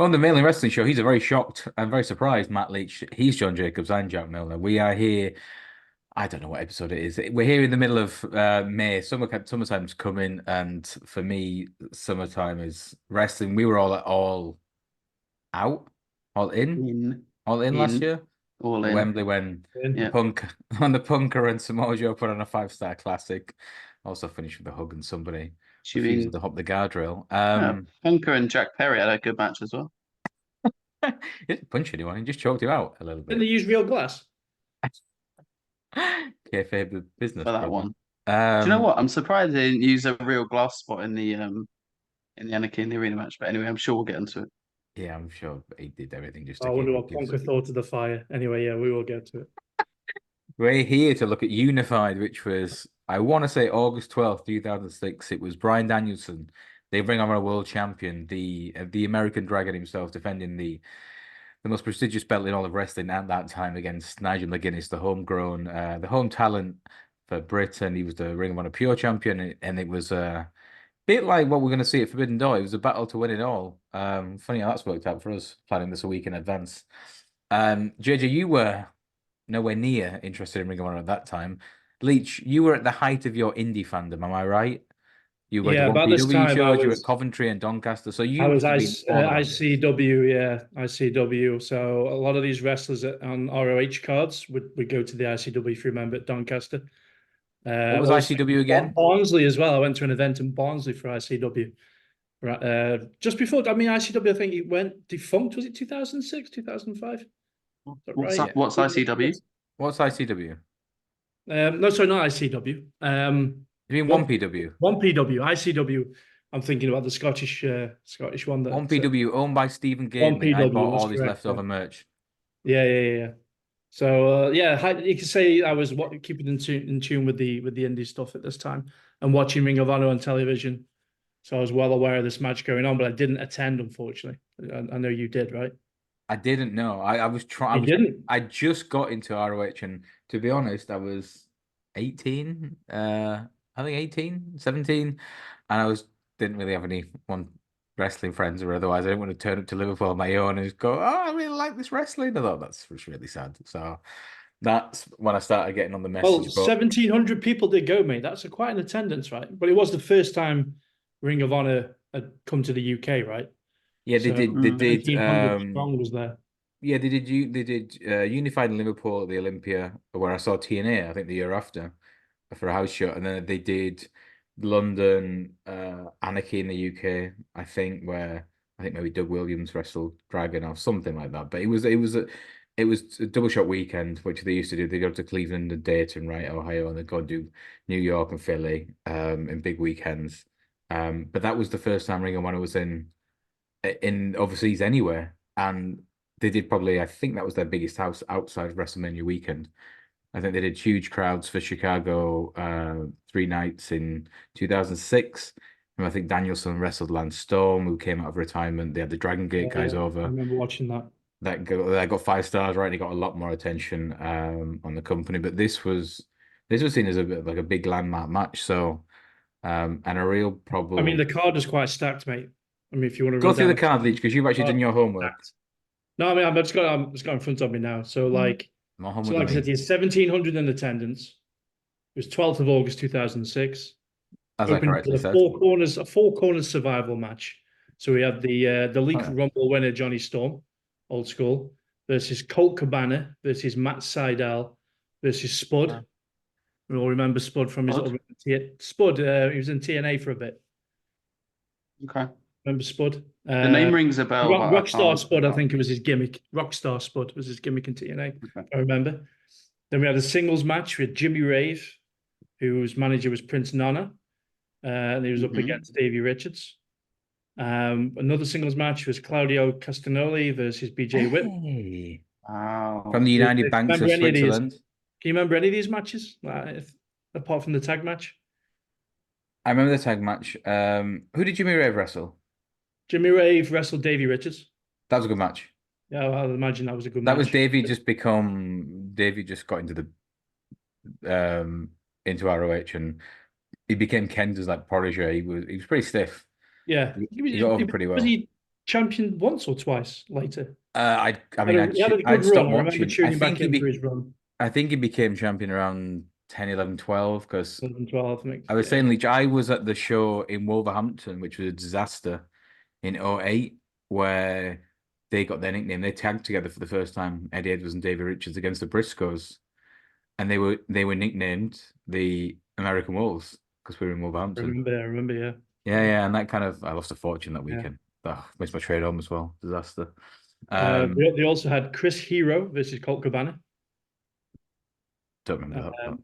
On the Mainly Wrestling Show, he's a very shocked and very surprised Matt Leach. He's John Jacobs. I'm Jack Milner. We are here. I don't know what episode it is. We're here in the middle of May. Summertime's coming, and for me, summertime is wrestling. We were all out, all in, In, all in last in, year all at in. Wembley when the Yeah. punk when the punker and Samoa Joe put on a 5-star classic. Also finished with a hug and somebody refusing Chewing. to hop the guardrail. Yeah. Funker and Jack Perry had a good match as well. He didn't punch anyone. He just choked you out a little Didn't they bit. use real glass? Kayfabe the business, For that brother. one. Do you know what? I'm surprised they didn't use a real glass spot in the Anarchy in the Arena match. But anyway, I'm sure we'll get into it. Yeah, I'm sure he did everything just to I keep wonder it. what Conker thought of the fire. Anyway, yeah, we will get to it. We're here to look at Unified, which was, I want to say, August 12th, 2006. It was Bryan Danielson, the Ring of Honor World Champion, the American Dragon himself, defending the most prestigious belt in all of wrestling at that time against Nigel McGuinness, the homegrown, the home talent for Britain. He was the Ring of Honor Pure Champion, and it was a bit like what we're going to see at Forbidden Door. It was a battle to win it all. Funny how that's worked out for us, planning this a week in advance. JJ, you were nowhere near interested in Ring of Honor at that time. Leach, you were at the height of your indie fandom, am I right? You were going Yeah, to one about this PW time shows, you were at Coventry and Doncaster, so you I was must have been all about this. ICW, yeah, ICW. So a lot of these wrestlers on ROH cards would go to the ICW, if you remember, at Doncaster. What was Also ICW again? Barnsley as well. I went to an event in Barnsley for ICW. Just before, I mean, ICW, I think it went defunct. Was it 2006, 2005? What's ICW? What's ICW? No, sorry, not ICW. You mean 1PW? 1PW, ICW. I'm thinking about the Scottish one. 1PW owned by Stephen Gate. 1PW, I bought all that's his correct, leftover merch. Yeah. So you could say I was keeping in tune with the indie stuff at this time and watching Ring of Honor on television. So I was well aware of this match going on, but I didn't attend, unfortunately. I know you did, right? I didn't know. I was trying. You didn't? I just got into ROH, and to be honest, I was 18. I think 18, 17, and didn't really have anyone wrestling friends or otherwise. I didn't want to turn up to Liverpool on my own and just go, "Oh, I really like this wrestling." I thought that's really sad. So that's when I started getting on the message. Well, 1,700 people did go, mate. That's quite an attendance, right? But it was the first time Ring of Honor had come to the UK, right? Yeah, they did. They did. 1,700 strong was there. Yeah, they did. They did Unified in Liverpool at the Olympia, where I saw TNA. I think the year after for a house show, and then they did London, Anarchy in the UK. I think maybe Doug Williams wrestled Dragon or something like that. But it was a double shot weekend, which they used to do. They go to Cleveland and Dayton, right, Ohio, and they go and do New York and Philly in big weekends. But that was the first time Ring of Honor was in overseas anywhere, and they did probably, I think that was their biggest house outside of WrestleMania weekend. I think they did huge crowds for Chicago 3 nights in 2006. And I think Danielson wrestled Lance Storm, who came out of retirement. They had the Dragon Gate guys over. I remember watching that. That got 5 stars, right? They got a lot more attention on the company. But this was seen as a bit like a big landmark match. So and a real problem. I mean, the card is quite stacked, mate. I mean, if you want to go through the card, Leach, because you've actually done your homework. No, I mean, I'm just got in front of me now. So like I said, you 1,700 in attendance. It was 12th of August 2006. As I correctly said, a four corners survival match. So we had the League Rumble winner Johnny Storm, old school, versus Colt Cabana versus Matt Sydal versus Spud. We all remember Spud from his Spud. He was in TNA for a bit. Okay. Remember Spud? The name rings a bell. Rockstar Spud, I think it was his gimmick. Rockstar Spud was his gimmick in TNA. Okay. I remember. Then we had a singles match with Jimmy Rave, whose manager was Prince Nana, and he was up against Davey Richards. Another singles match was Claudio Castagnoli versus BJ Whip. Wow. From the United Banks of Switzerland. Can you remember any of these matches, apart from the tag match? I remember the tag match. Who did Jimmy Rave wrestle? Jimmy Rave wrestled Davey Richards. That was a good match. Yeah, I'd imagine that was a good match. That was Davey just got into into ROH, and he became Ken's like protege. He was pretty stiff. Yeah. He got over pretty well. Was he champion once or twice later? I mean, He had a good I'd run. stop I remember watching. tuning back in for his run. I think he became champion around 10, 11, 12 because 2012, I think. I was saying, Leach, I was at the show in Wolverhampton, which was a disaster in 08, where they got their nickname. They tagged together for the first time, Eddie Edwards and David Richards against the Briscoes, and they were nicknamed the American Wolves because we were in Wolverhampton. I remember, yeah. Yeah, and that kind of I lost a fortune that Yeah. weekend. Oh, missed my trade home as well. Disaster. They also had Chris Hero versus Colt Cabana. Don't remember that.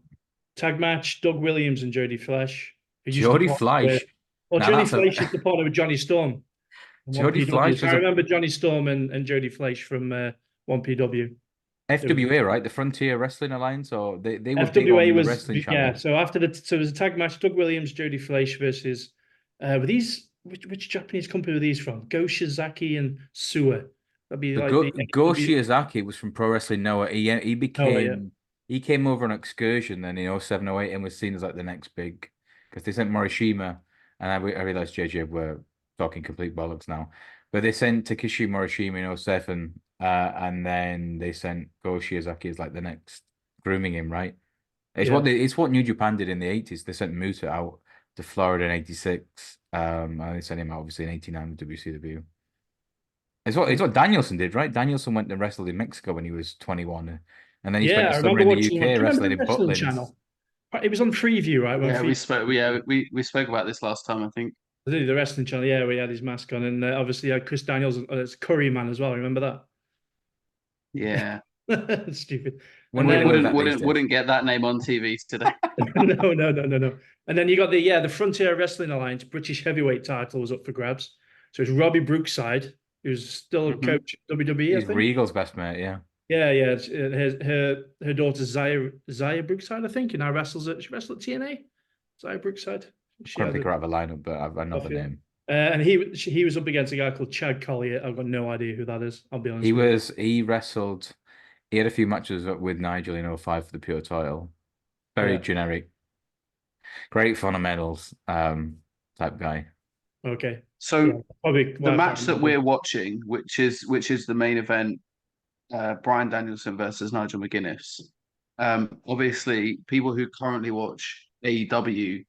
Tag match, Doug Williams and Jody Flesh. Jody Fleisch. Well, Now Jody that's a- Fleisch is the partner with Johnny Storm. on Jody 1PW. Fleisch So was I a remember Johnny Storm and Jody Fleisch from 1PW. FWA, right? The Frontier Wrestling Alliance, or they were big FWA on the was wrestling channel. yeah. So after there was a tag match, Doug Williams, Jody Fleisch versus were these which Japanese company were these from? Go Shizaki and Suwa. That'd be like Go Shiozaki was from Pro Wrestling Noah. He became yeah. he came over on excursion then in 07, 08 and was seen as like the next big because they sent Morishima, and I realized JJ were talking complete bollocks now. But they sent Takeshi Morishima in 07, and then they sent Go Shiozaki as like the next grooming him, right? It's what New Japan did in the 80s. They sent Muta out to Florida in 86. And they sent him out obviously in 89 with WCW. It's what Danielson did, right? Danielson went and wrestled in Mexico when he was 21. And then he spent the summer in the UK wrestling in Butlins. Channel. It was on Freeview, right? Yeah, we spoke about this last time, I think. The wrestling channel, yeah, where he had his mask on, and obviously had Chris Daniels as Curry Man as well. Remember that? Yeah. Stupid. Wouldn't get that name on TV today. No. And then you got the Frontier Wrestling Alliance British Heavyweight title was up for grabs. So it's Robbie Brookside, who's still a coach at WWE. He's Regal's best mate, yeah. Yeah. Her daughter Zaya Brookside, I think, and now she wrestled at TNA. Zaya Brookside. I can't figure out the lineup, but I've another name. And he was up against a guy called Chad Collier. I've got no idea who that is. I'll be honest. He wrestled. He had a few matches with Nigel in 05 for the pure title. Very generic. Great fundamentals type guy. Okay. So the match that we're watching, which is the main event, Bryan Danielson versus Nigel McGuinness. Obviously, people who currently watch AEW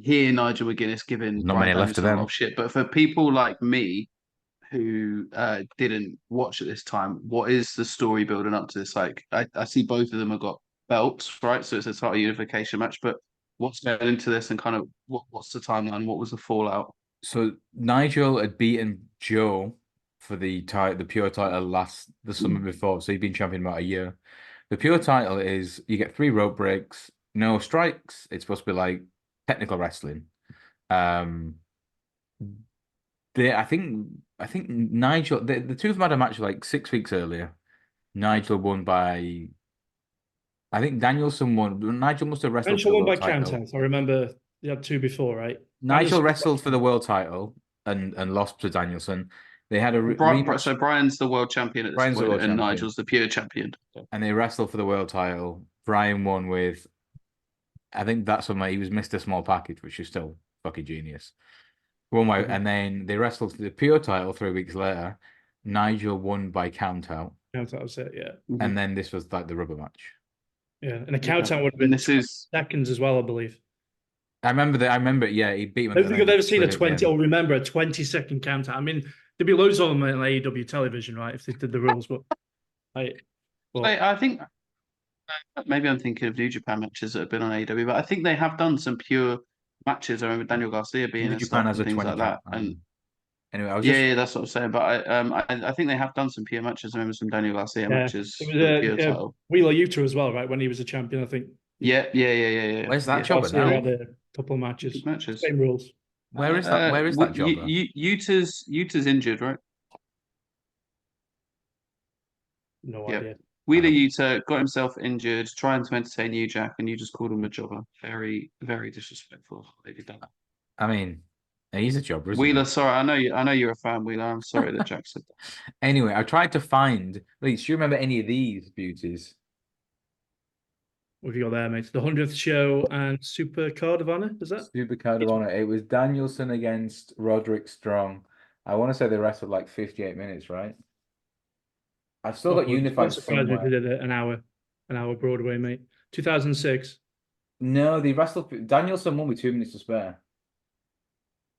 hear Nigel McGuinness giving Bryan Danielson a lot of shit. But for people like me who didn't watch at this time, what is the story building up to this? Like, I see both of them have got belts, right? So it's a title unification match. But what's going into this, and kind of what's the timeline? What was the fallout? So Nigel had beaten Joe for the pure title the summer before, so he'd been champion about a year. The pure title is you get 3 rope breaks, no strikes. It's supposed to be like technical wrestling. I think Nigel, the two of them had a match like 6 weeks earlier. Nigel won by, I think Danielson won. Nigel must have wrestled. Nigel won by count out. I remember you had 2 before, right? Nigel wrestled for the world title and lost to Danielson. They had a so Bryan's the world champion at this point, and Nigel's the pure champion. And they wrestled for the world title. Bryan won with, I think that's when he was Mr. Small Package, which is still fucking genius. And then they wrestled for the pure title 3 weeks later. Nigel won by count out. Count out was it, yeah. And then this was like the rubber match. Yeah, and the count out would have been seconds as well, I believe. I remember, yeah, he beat him. I don't think I've ever seen a 20-second count out. I mean, there'd be loads of them on AEW television, right, if they did the rules, but I think maybe I'm thinking of New Japan matches that have been on AEW, but I think they have done some pure matches. I remember Daniel Garcia being in stuff and things like that. And anyway, that's what I'm saying. But I think they have done some pure matches. I remember some Daniel Garcia matches. It was Wheeler Yuta as well, right? When he was a champion, I think. Yeah. Where's that job now? Had a couple of matches. Same rules. Where is that? Where is that job? Yuta's injured, right? No idea. Wheeler Yuta got himself injured trying to entertain New Jack, and you just called him a jobber. Very, very disrespectful. I mean, he's a jobber. Wheeler, sorry, I know you're a fan, Wheeler. I'm sorry that Jack said that. Anyway, I tried to find. Leach, do you remember any of these beauties? What have you got there, mate? The 100th show and Super Card of Honor, is that? Super Card of Honor. It was Danielson against Roderick Strong. I want to say they wrestled like 58 minutes, right? I've still got I'm Unified surprised we somewhere. did it an hour Broadway, mate. 2006. No, they wrestled. Danielson won with 2 minutes to spare.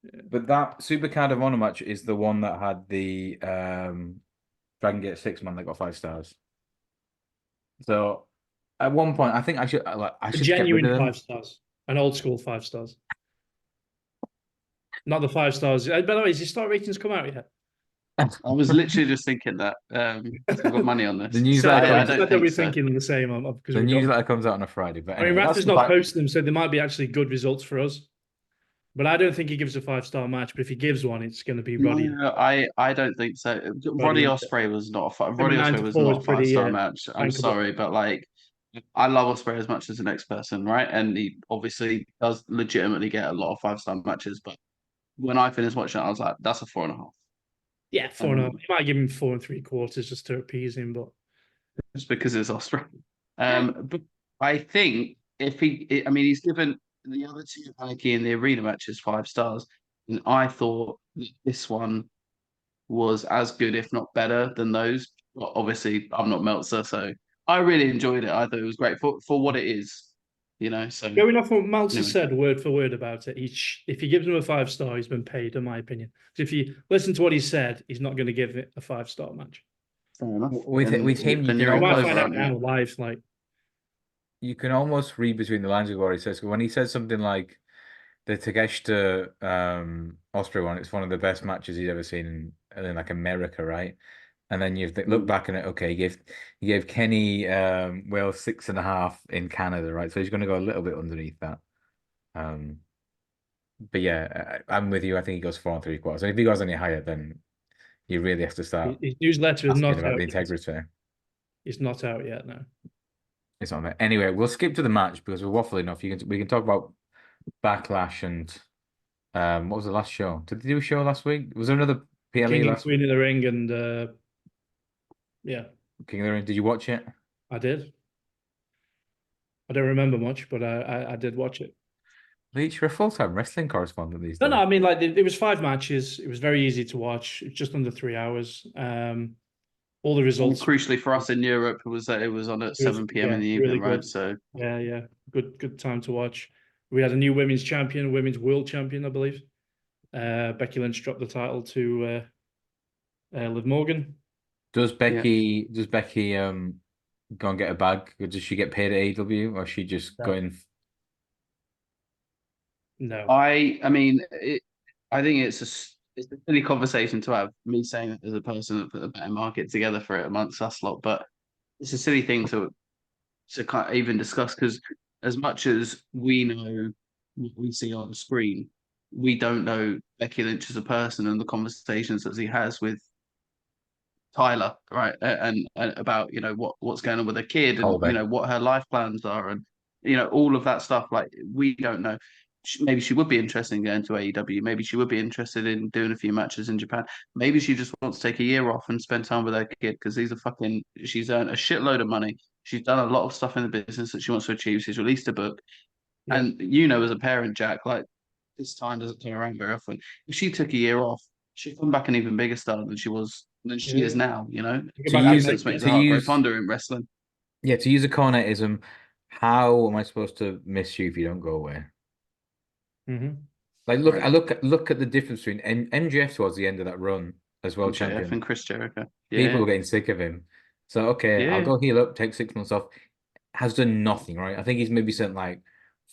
Yeah. But that Super Card of Honor match is the one that had the Dragon Gate 6 man that got 5 stars. So at one point, I think I should A get rid genuine of them. 5 stars. An old school 5 stars. Not the 5 stars. By the way, is the star ratings come out yet? I was literally just thinking that. I've got money on this. The newsletter I comes, don't that we're think so. thinking the same because the we got. newsletter comes out on a Friday. But I mean, anyway, Rafa's not posting them, so there might be actually good results for us. But I don't think he gives a 5-star match. But if he gives one, it's going to be Roddy. No, I don't think so. Roddy Ospreay was not a Roddy Ospreay was not a 5-star match. I'm sorry, but like I love Ospreay as much as the next person, right? And he obviously does legitimately get a lot of 5-star matches. But when I finished watching it, I was like, that's a 4.5. Yeah, 4.5. You might give him 4 3/4 just to appease him, but just because it's Ospreay. But I think I mean, he's given the other two Anarchy in the arena matches 5 stars, and I thought that this one was as good, if not better, than those. Well, obviously, I'm not Meltzer, so I really enjoyed it. I thought it was great for what it is, you know. So going off what Meltzer anyway. said word for word about it, if he gives him a 5-star, he's been paid, in my opinion. If you listen to what he said, he's not going to give it a 5-star match. Fair enough. With him, you I might find out now live. Like you can almost read between the lines of what he says. When he says something like the Takeshita Ospreay one, it's one of the best matches he's ever seen in like America, right? And then you look back at it. Okay, he gave Kenny Wales 6.5 in Canada, right? So he's going to go a little bit underneath that. But yeah, I'm with you. I think he goes 4 3/4. So if he goes any higher, then you really have to start. His newsletter is not about out the integrity. Yet. It's not out yet. No, it's not there. Anyway, we'll skip to the match because we're waffling enough. We can talk about Backlash and what was the last show? Did they do a show last week? Was there another PLE King last Queen week? in the Ring and yeah, King of the Ring. Did you watch it? I did. I don't remember much, but I did watch it. Leach, you're a full-time wrestling correspondent these days. No, I mean, like, it was 5 matches. It was very easy to watch. It was just under 3 hours. All the results. And crucially for us in Europe was that it was on at 7 p.m. in the evening, really right? So yeah, good time to watch. We had a new women's champion, women's world champion, I believe. Becky Lynch dropped the title to Liv Morgan. Does Becky go and get a bag? Or does she get paid at AEW, or is she just going? No, I mean, I think it's a silly conversation to have. Me saying it as a person that put a better market together for it amongst us lot, but it's a silly thing to kind of even discuss because as much as we know what we see on the screen, we don't know Becky Lynch as a person and the conversations that he has with Tyler, right? And about what's going on with her kid and what her life plans are and all of that stuff. Like we don't know. Maybe she would be interested in going to AEW. Maybe she would be interested in doing a few matches in Japan. Maybe she just wants to take a year off and spend time with her kid because she's earned a shitload of money. She's done a lot of stuff in the business that she wants to achieve. She's released a book. Yeah. And as a parent, Jack, like this time doesn't come around very often. If she took a year off, she'd come back an even bigger star than she is now, To use makes the heart grow fonder in wrestling. Yeah, to use a cornetism, how am I supposed to miss you if you don't go away? Mm-hmm. Like, look at the difference between MJF towards the end of that run as well, champion, and Chris Jericho. People were getting sick of him. So okay, I'll go heal up, take 6 months off. Has done nothing, right? I think he's maybe sent like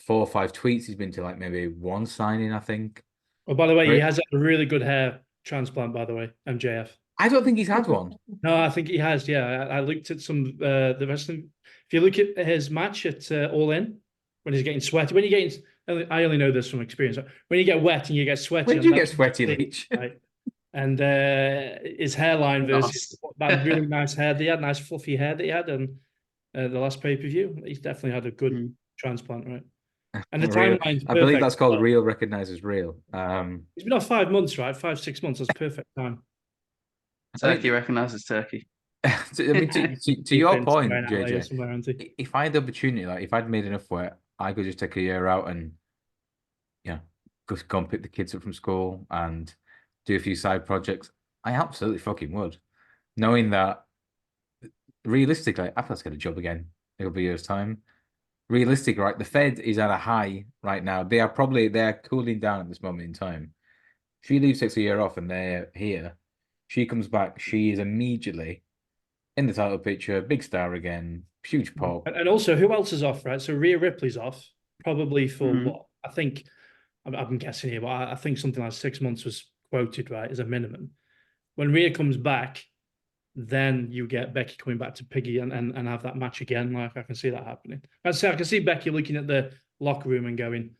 4 or 5 tweets. He's been to like maybe 1 signing, I think. Oh, by the way, he has a really good hair transplant, by the way, MJF. I don't think he's had one. No, I think he has. Yeah, I looked at some the wrestling. If you look at his match at All In, when he's getting sweaty, when you're getting, I only know this from experience. When you get wet and you get sweaty, when did you get sweaty, Leach? Right? And his hairline versus that really nice hair that he had, nice fluffy hair that he had, and the last pay-per-view, he's definitely had a good transplant, right? And the timeline, I believe that's called real recognizes real. He's been off 5 months, right? 5-6 months. That's perfect time. Turkey recognizes Turkey. to your point, JJ, if I had the opportunity, like if I'd made enough where I could just take a year out and just go and pick the kids up from school and do a few side projects, I absolutely fucking would. Knowing that realistically, I think I'll get a job again in a couple of years' time. Realistic, right? The Fed is at a high right now. They're cooling down at this moment in time. She leaves, takes a year off, and they're here. She comes back, she is immediately in the title picture, big star again, huge pop. And also, who else is off, right? So Rhea Ripley's off, probably for what? I think, I'm guessing here, but I think something like 6 months was quoted, right, as a minimum. When Rhea comes back, then you get Becky coming back to Piggy and have that match again. Like, I can see that happening. I can see Becky looking at the locker room and going,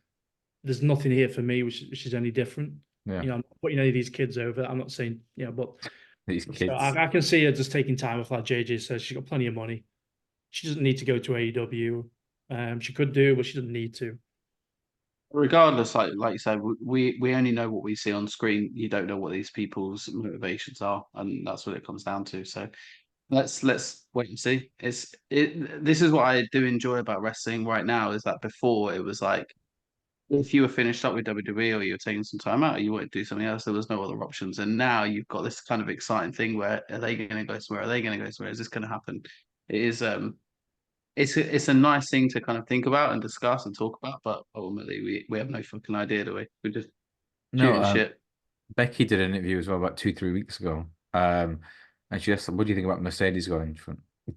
there's nothing here for me, which is any different. Yeah. You know, I'm not putting any of these kids over. I'm not saying, you know, but these kids. So I can see her just taking time off, like JJ says. She's got plenty of money. She doesn't need to go to AEW. She could do, but she doesn't need to. Regardless, like you said, we only know what we see on screen. You don't know what these people's motivations are, and that's what it comes down to. So let's wait and see. This is what I do enjoy about wrestling right now, is that before it was like, if you were finished up with WWE or you were taking some time out or you wanted to do something else, there was no other options. And now you've got this kind of exciting thing where, are they going to go somewhere? Are they going to go somewhere? Is this going to happen? It is it's a nice thing to kind of think about and discuss and talk about, but ultimately we have no fucking idea, do we? We're just shooting shit. Becky did an interview as well about 2-3 weeks ago. And she asked, "What do you think about Mercedes going?"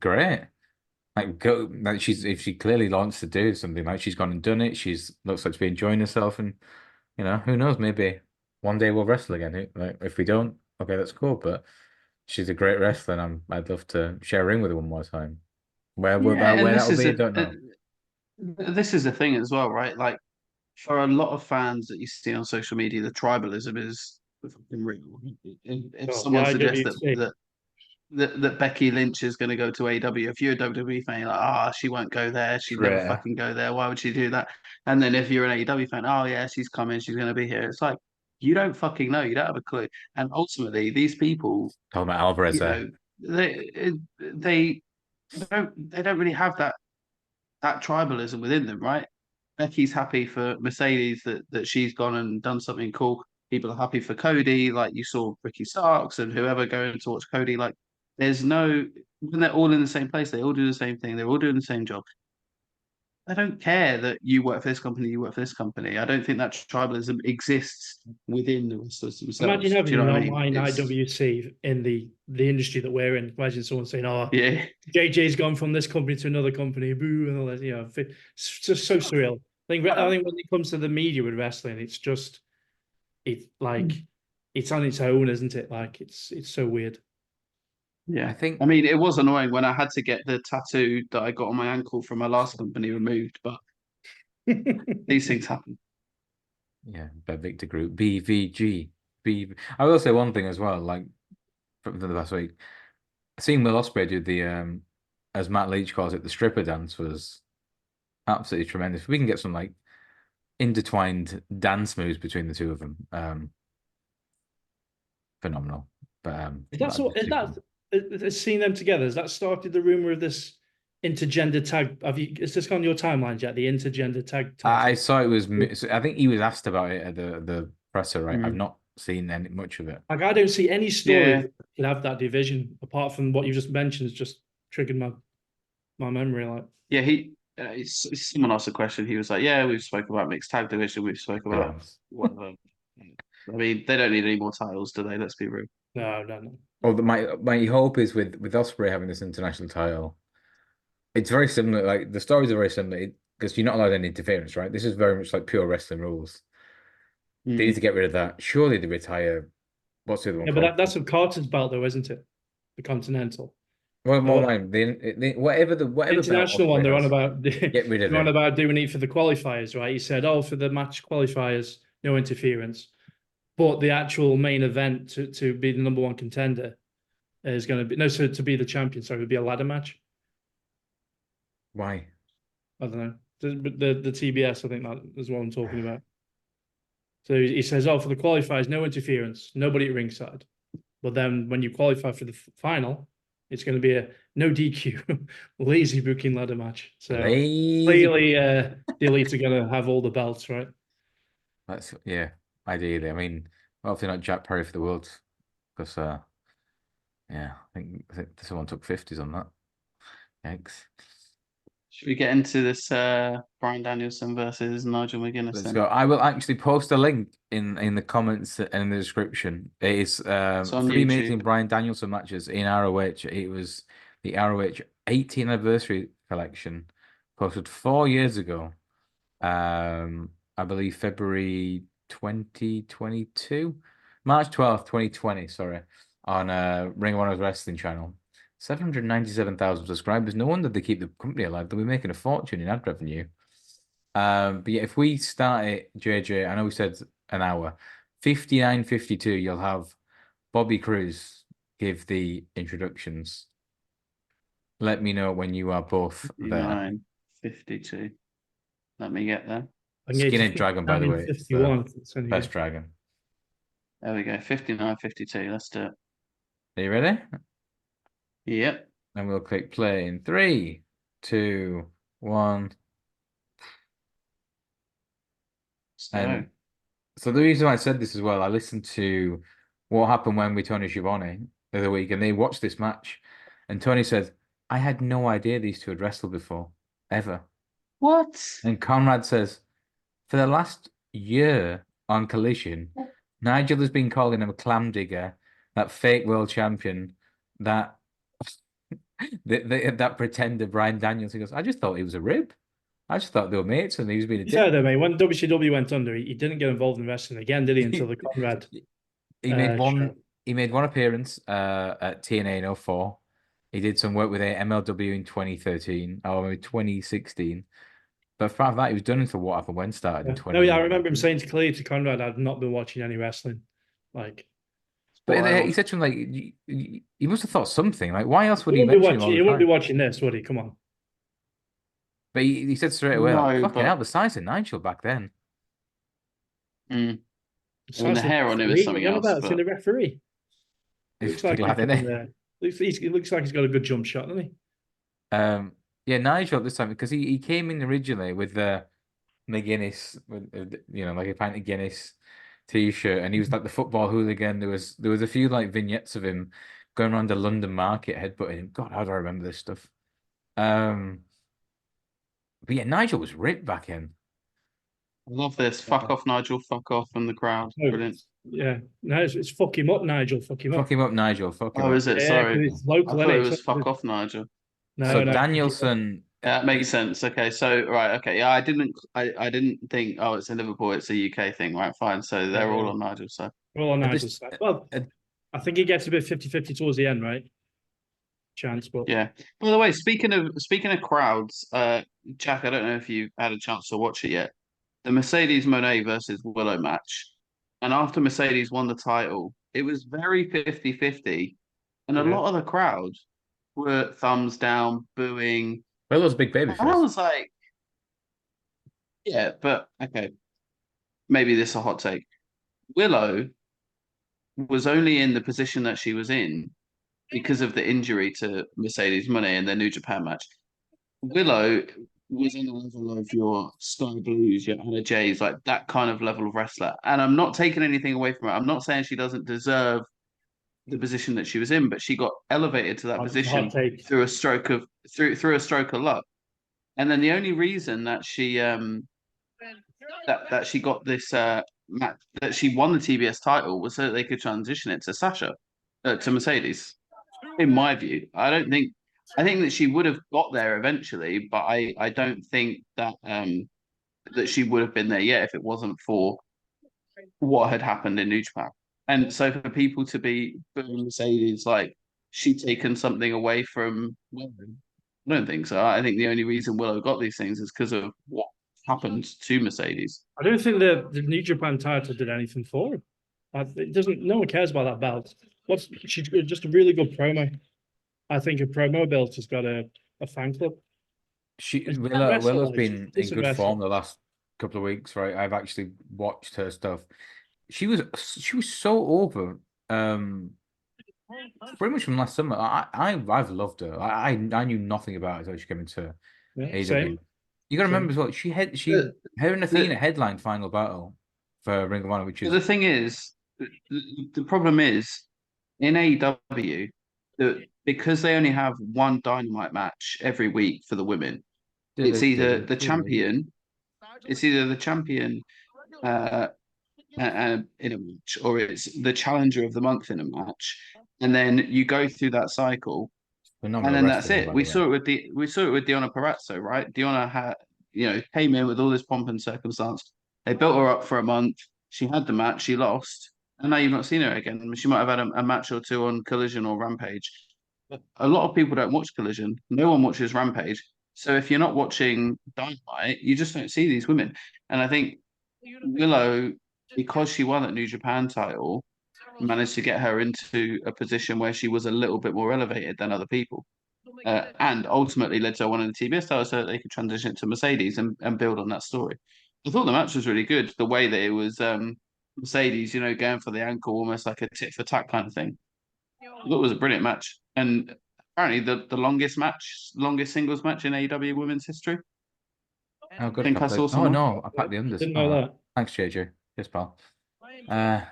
Great. Like if she clearly wants to do something, like she's gone and done it. She's looks like to be enjoying herself, and you know, who knows? Maybe one day we'll wrestle again. Like if we don't, okay, that's cool. But she's a great wrestler, and I'd love to share a ring with her one more time. Where that'll be, I don't know. This is the thing as well, right? Like, for a lot of fans that you see on social media, the tribalism is fucking real. If someone suggests that Becky Lynch is going to go to AEW, if you're a WWE fan, you're like, she won't go there. She'd never fucking go there. Why would she do that? And then if you're an AEW fan, oh yeah, she's coming. She's going to be here. It's like, you don't fucking know. You don't have a clue. And ultimately, these people, talking about Alvarez, they don't really have that tribalism within them, right? Becky's happy for Mercedes that she's gone and done something cool. People are happy for Cody, like you saw Ricky Starks and whoever going to watch Cody. Like, there's no, when they're all in the same place, they all do the same thing. They're all doing the same job. I don't care that you work for this company, you work for this company. I don't think that tribalism exists within the wrestlers themselves. Imagine having an online IWC in the industry that we're in. Imagine someone saying, "Oh, yeah, JJ's gone from this company to another company," boo, and all that. You know, it's just so surreal. I think when it comes to the media with wrestling, it's on its own, isn't it? Like it's so weird. Yeah, I mean, it was annoying when I had to get the tattoo that I got on my ankle from my last company removed, but these things happen. Yeah, by Victor Group, BVG. I will say one thing as well, like from the last week, seeing Will Ospreay do the as Matt Leach calls it, the stripper dance was absolutely tremendous. If we can get some like intertwined dance moves between the two of them, phenomenal. But seeing them together, has that started the rumor of this intergender tag? Is this on your timeline yet? The intergender tag? I saw it was. I think he was asked about it at the presser, right? I've not seen much of it. Like, I don't see any story that could have that division apart from what you just mentioned. Has just triggered my memory. Like, yeah, someone asked a question. He was like, "Yeah, we've spoken about mixed tag division. We've spoken about whatever." I mean, they don't need any more titles, do they? Let's be real. No. Oh, my hope is with Ospreay having this international title, it's very similar. Like the stories are very similar because you're not allowed any interference, right? This is very much like pure wrestling rules. They need to get rid of that. Surely they retire. What's the other one? Yeah, but that's a Carter's belt, though, isn't it? The Continental. Well, whatever international one, they're on about get rid of it. They're on about doing it for the qualifiers, right? He said, for the match qualifiers, no interference. But the actual main event to be the number one contender is going to be to be the champion. Sorry, it would be a ladder match. Why? I don't know. The TBS, I think that is what I'm talking about. So he says, for the qualifiers, no interference, nobody at ringside. But then when you qualify for the final, it's going to be a no DQ, lazy booking ladder match. So clearly, the Elite are going to have all the belts, right? That's ideally. I mean, Hopefully not Jack Perry for the world, because yeah, I think someone took 50s on that. Thanks. Should we get into this Bryan Danielson versus Nigel McGuinness? Let's then? go. I will actually post a link in the comments and in the description. It is on three amazing YouTube. Bryan Danielson matches in ROH. It was the ROH 18th anniversary collection, posted 4 years ago. I believe February 2022, March 12th, 2020. Sorry, on Ring of Honor's wrestling channel. 797,000 subscribers. No wonder they keep the company alive. They'll be making a fortune in ad revenue. But yeah, if we start it, JJ, I know we said an hour, 59:52, you'll have Bobby Cruz give the introductions. Let me know when you are both there. 59:52. Let me get there. Skinhead Dragon, by the way. 51. Best dragon. There we go. 59:52. Let's do it. Are you ready? Yep. And we'll click play in 3, 2, 1. And so the reason I said this as well, I listened to What Happened When with Tony Schiavone the other week, and they watched this match, and Tony said, I had no idea these two had wrestled before, ever. What? And Conrad says, for the last year on Collision, Nigel has been calling him a clam digger, that fake world champion, that that pretender Bryan Danielson. He goes, I just thought he was a rib. I just thought they were mates and he was being a dick. Yeah, though, mate. When WCW went under, he didn't get involved in wrestling again, did he? Until the Conrad. He made one. Show. He made one appearance at TNA in 04. He did some work with MLW in 2013 or maybe 2016. But apart from that, he was done until What Happened When started in 20. No, yeah, I remember him saying clearly to Conrad, I've not been watching any wrestling. Like, but he said to him, like, he must have thought something. Like, why else would he mention him all the he time? wouldn't be watching this, would he? Come on. But he said straight away, No, like, fucking hell, the size of Nigel back then. And the hair on him is something else. It's in the referee. Looks like glad, isn't it looks like he's got a good jump shot, doesn't he? Yeah, Nigel this time, because he came in originally with the McGuinness, with like a pint of Guinness t-shirt, and he was like the football hooligan. There was a few like vignettes of him going around the London market headbutting him. God, how do I remember this stuff? But yeah, Nigel was ripped back in. I love this. Fuck off, Nigel. Fuck off from the crowd. Brilliant. Yeah. No, it's fuck him up, Nigel. Fuck him up. Fuck him up, Nigel. Fuck him up. Oh, is it? Yeah, Sorry. it's local, I thought it was fuck off, Nigel. No, Danielson. Yeah, that makes sense. Okay, so right, okay, yeah, I didn't think, oh, it's in Liverpool, it's a UK thing, right? Fine. So they're all on Nigel's side. All on Nigel's side. Well, I think he gets a bit 50-50 towards the end, right? Chance, but yeah. By the way, speaking of crowds, Jack, I don't know if you had a chance to watch it yet. The Mercedes Moné versus Willow match. And after Mercedes won the title, it was very 50-50. And a lot of the crowd were thumbs down, booing. Willow's big baby. And I was like, yeah, but okay. Maybe this is a hot take. Willow was only in the position that she was in because of the injury to Mercedes Moné in their New Japan match. Willow was in the level of your Sky Blues, your Anna Jays, like that kind of level of wrestler. And I'm not taking anything away from her. I'm not saying she doesn't deserve the position that she was in, but she got elevated to that position through a stroke of luck. And then the only reason that she that she got this match, that she won the TBS title, was so that they could transition it to to Mercedes. In my view, I think that she would have got there eventually, but I don't think that that she would have been there yet if it wasn't for what had happened in New Japan. And so for people to be booing Mercedes like she'd taken something away from Willow, I don't think so. I think the only reason Willow got these things is because of what happened to Mercedes. I don't think the New Japan title did anything for her. It doesn't. No one cares about that belt. She's just a really good promo. I think a promo belt has got a fan club. Willow's been in good form the last couple of weeks, right? I've actually watched her stuff. She was so over, pretty much from last summer. I've loved her. I knew nothing about her until she came into AEW. You got to remember as well. Her and Athena headlined Final Battle for Ring of Honor, which is the thing is, the problem is in AEW that because they only have one Dynamite match every week for the women, it's either the champion, uh, in a match, or it's the challenger of the month in a match, and then you go through that cycle, and then that's it. We saw it with Deonna Purrazzo, right? Deonna had, came in with all this pomp and circumstance. They built her up for a month. She had the match. She lost, and now you've not seen her again. She might have had a match or two on Collision or Rampage. But a lot of people don't watch Collision. No one watches Rampage. So if you're not watching Dynamite, you just don't see these women. And I think Willow, because she won that New Japan title, managed to get her into a position where she was a little bit more elevated than other people. And ultimately led to one of the TBS titles so that they could transition it to Mercedes and build on that story. I thought the match was really good. The way that it was Mercedes, going for the ankle, almost like a tit for tat kind of thing. I thought it was a brilliant match. And apparently the longest singles match in AEW women's history. Oh, good. I think I saw Oh, no, I packed the unders. Didn't know that. Thanks, JJ. Yes, pal. Did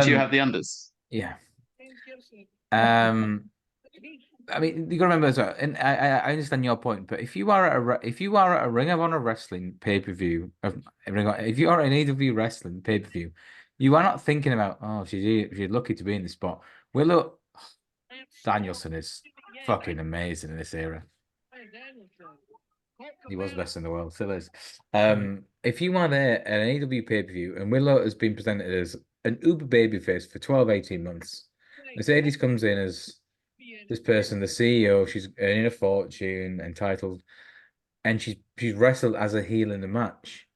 you have the unders? Yeah. I mean, you got to remember as well, and I understand your point, but if you are at a Ring of Honor wrestling pay-per-view, if you are an AEW wrestling pay-per-view, you are not thinking about, oh, she's lucky to be in this spot. Willow Danielson is fucking amazing in this era. He was the best in the world, still is. If you are there at an AEW pay-per-view and Willow has been presented as an uber babyface for 12, 18 months, Mercedes comes in as this person, the CEO, she's earning a fortune, entitled, and she's wrestled as a heel in the match.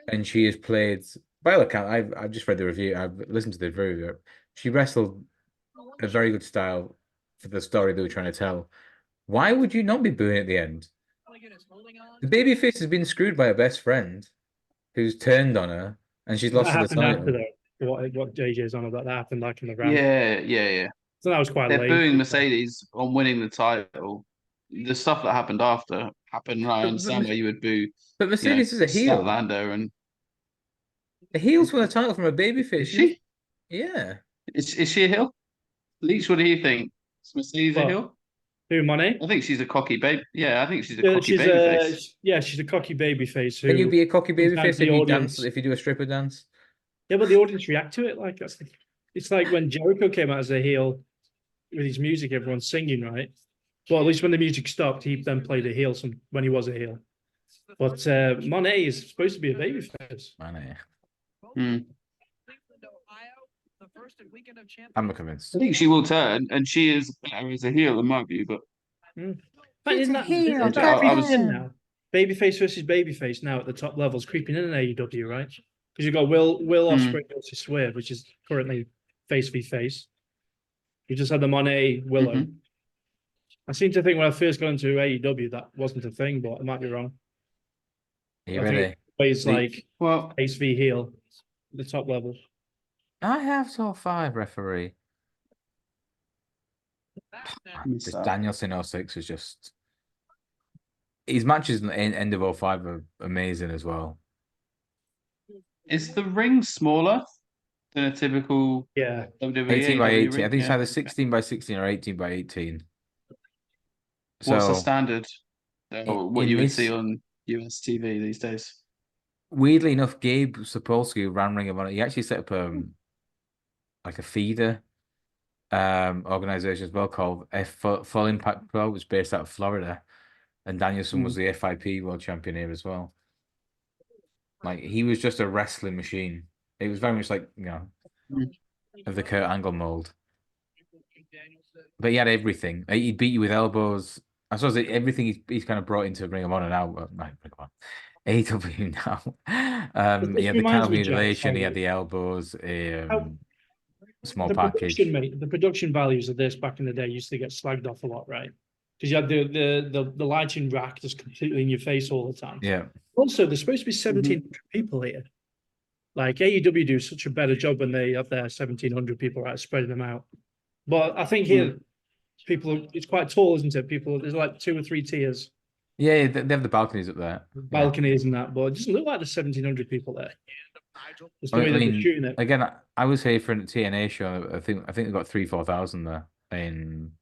And she has played, by all account, I've just read the review, I've listened to the review. She wrestled a very good style for the story they were trying to tell. Why would you not be booing at the end? The babyface has been screwed by her best friend, who's turned on her, and she's lost the title. What JJ's on about, that happened like in the round. Yeah. So that was quite They're late. booing Mercedes on winning the title. The stuff that happened after happened. I understand why you would boo. But Mercedes is a heel. Statlander and a heel's won a title from a babyface. Is she? Yeah. Is she a heel? Leach, what do you think? Is Mercedes a heel? Who, Monet? I think she's a cocky baby. Yeah, I think she's a cocky babyface. Yeah, she's a cocky babyface. Can you be a cocky babyface if you dance? If you do a stripper dance? Yeah, but the audience react to it like that's. It's like when Jericho came out as a heel with his music, everyone's singing, right? Well, at least when the music stopped, he then played a heel when he was a heel. But Monet is supposed to be a babyface. Monet. I'm not convinced. I think she will turn, and she is better as a heel in my view. But isn't that now? Babyface versus babyface now at the top levels, creeping in AEW, right? Because you've got Will Ospreay versus Swerve, which is currently face v face. You just had the Monet Willow. I seem to think when I first got into AEW that wasn't a thing, but I might be wrong. Yeah, really? It's like face v heel, the top level. I have top 5 referee. This Danielson 06 was just. His matches in end of 05 are amazing as well. Is the ring smaller than a typical WWE 18 by 18? Ring? I think it's either 16 by 16 or 18 by 18. What's the standard? What you would see on US TV these days? Weirdly enough, Gabe Sapolsky, who ran Ring of Honor, he actually set up like a feeder organization as well called Full Impact Pro, which is based out of Florida. And Danielson was the FIP world champion here as well. Like, he was just a wrestling machine. It was very much like, of the Kurt Angle mold. But he had everything. He'd beat you with elbows. I suppose everything he's kind of brought into Ring of Honor now. Ring of Honor. AEW now. He had the kind of mutilation. He had the elbows. Small package. The production values of this back in the day used to get slagged off a lot, right? Because you had the lighting rack just completely in your face all the time. Yeah. Also, there's supposed to be 1,700 people here. Like AEW do such a better job when they have their 1,700 people, right, spreading them out. But I think here, it's quite tall, isn't it? There's like 2 or 3 tiers. Yeah, they have the balconies up there. balconies and that, but it doesn't look like there's 1,700 people there. Just the I way that they're mean, shooting it. again, I was here for a TNA show. I think we got 3,000-4,000 there in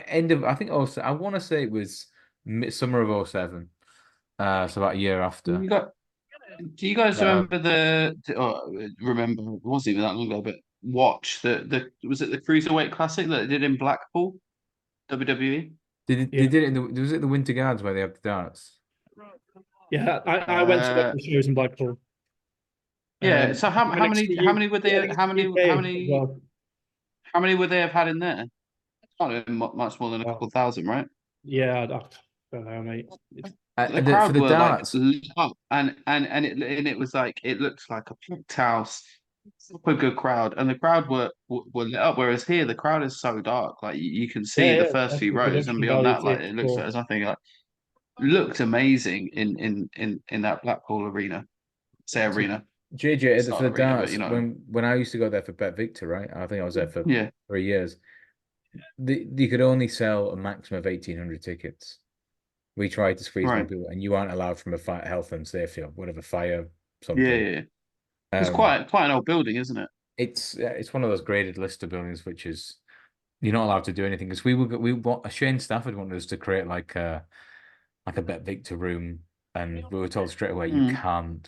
end of I think also I want to say it was summer of '07. So about a year after. Do you guys remember remember it wasn't even that long ago, but watch the was it the Cruiserweight Classic that they did in Blackpool, WWE? They did it in was it the Winter Guards where they have the darts? Yeah, I went to one of the shows in Blackpool. Yeah. So how many would they how many would they have had in there? Can't have been much more than a couple thousand, right? Yeah, I don't know, mate. The crowd were darts. Like lit up, and it was like it looked like a packed house, super good crowd, and the crowd were lit up. Whereas here, the crowd is so dark, like you can see the first few rows, and beyond that, like it looks like there's nothing. Like looked amazing in that Blackpool arena, arena. JJ for the arena, darts. But, you know, when I used to go there for Bet Victor, right? I think I was there for 3 years. You could only sell a maximum of 1,800 tickets. We tried to squeeze more people, and you aren't allowed from a health and safety or whatever fire something. Yeah. It's quite an old building, isn't it? It's one of those graded Lister buildings, which is you're not allowed to do anything because Shane Stafford wanted us to create like a Bet Victor room, and we were told straight away you can't.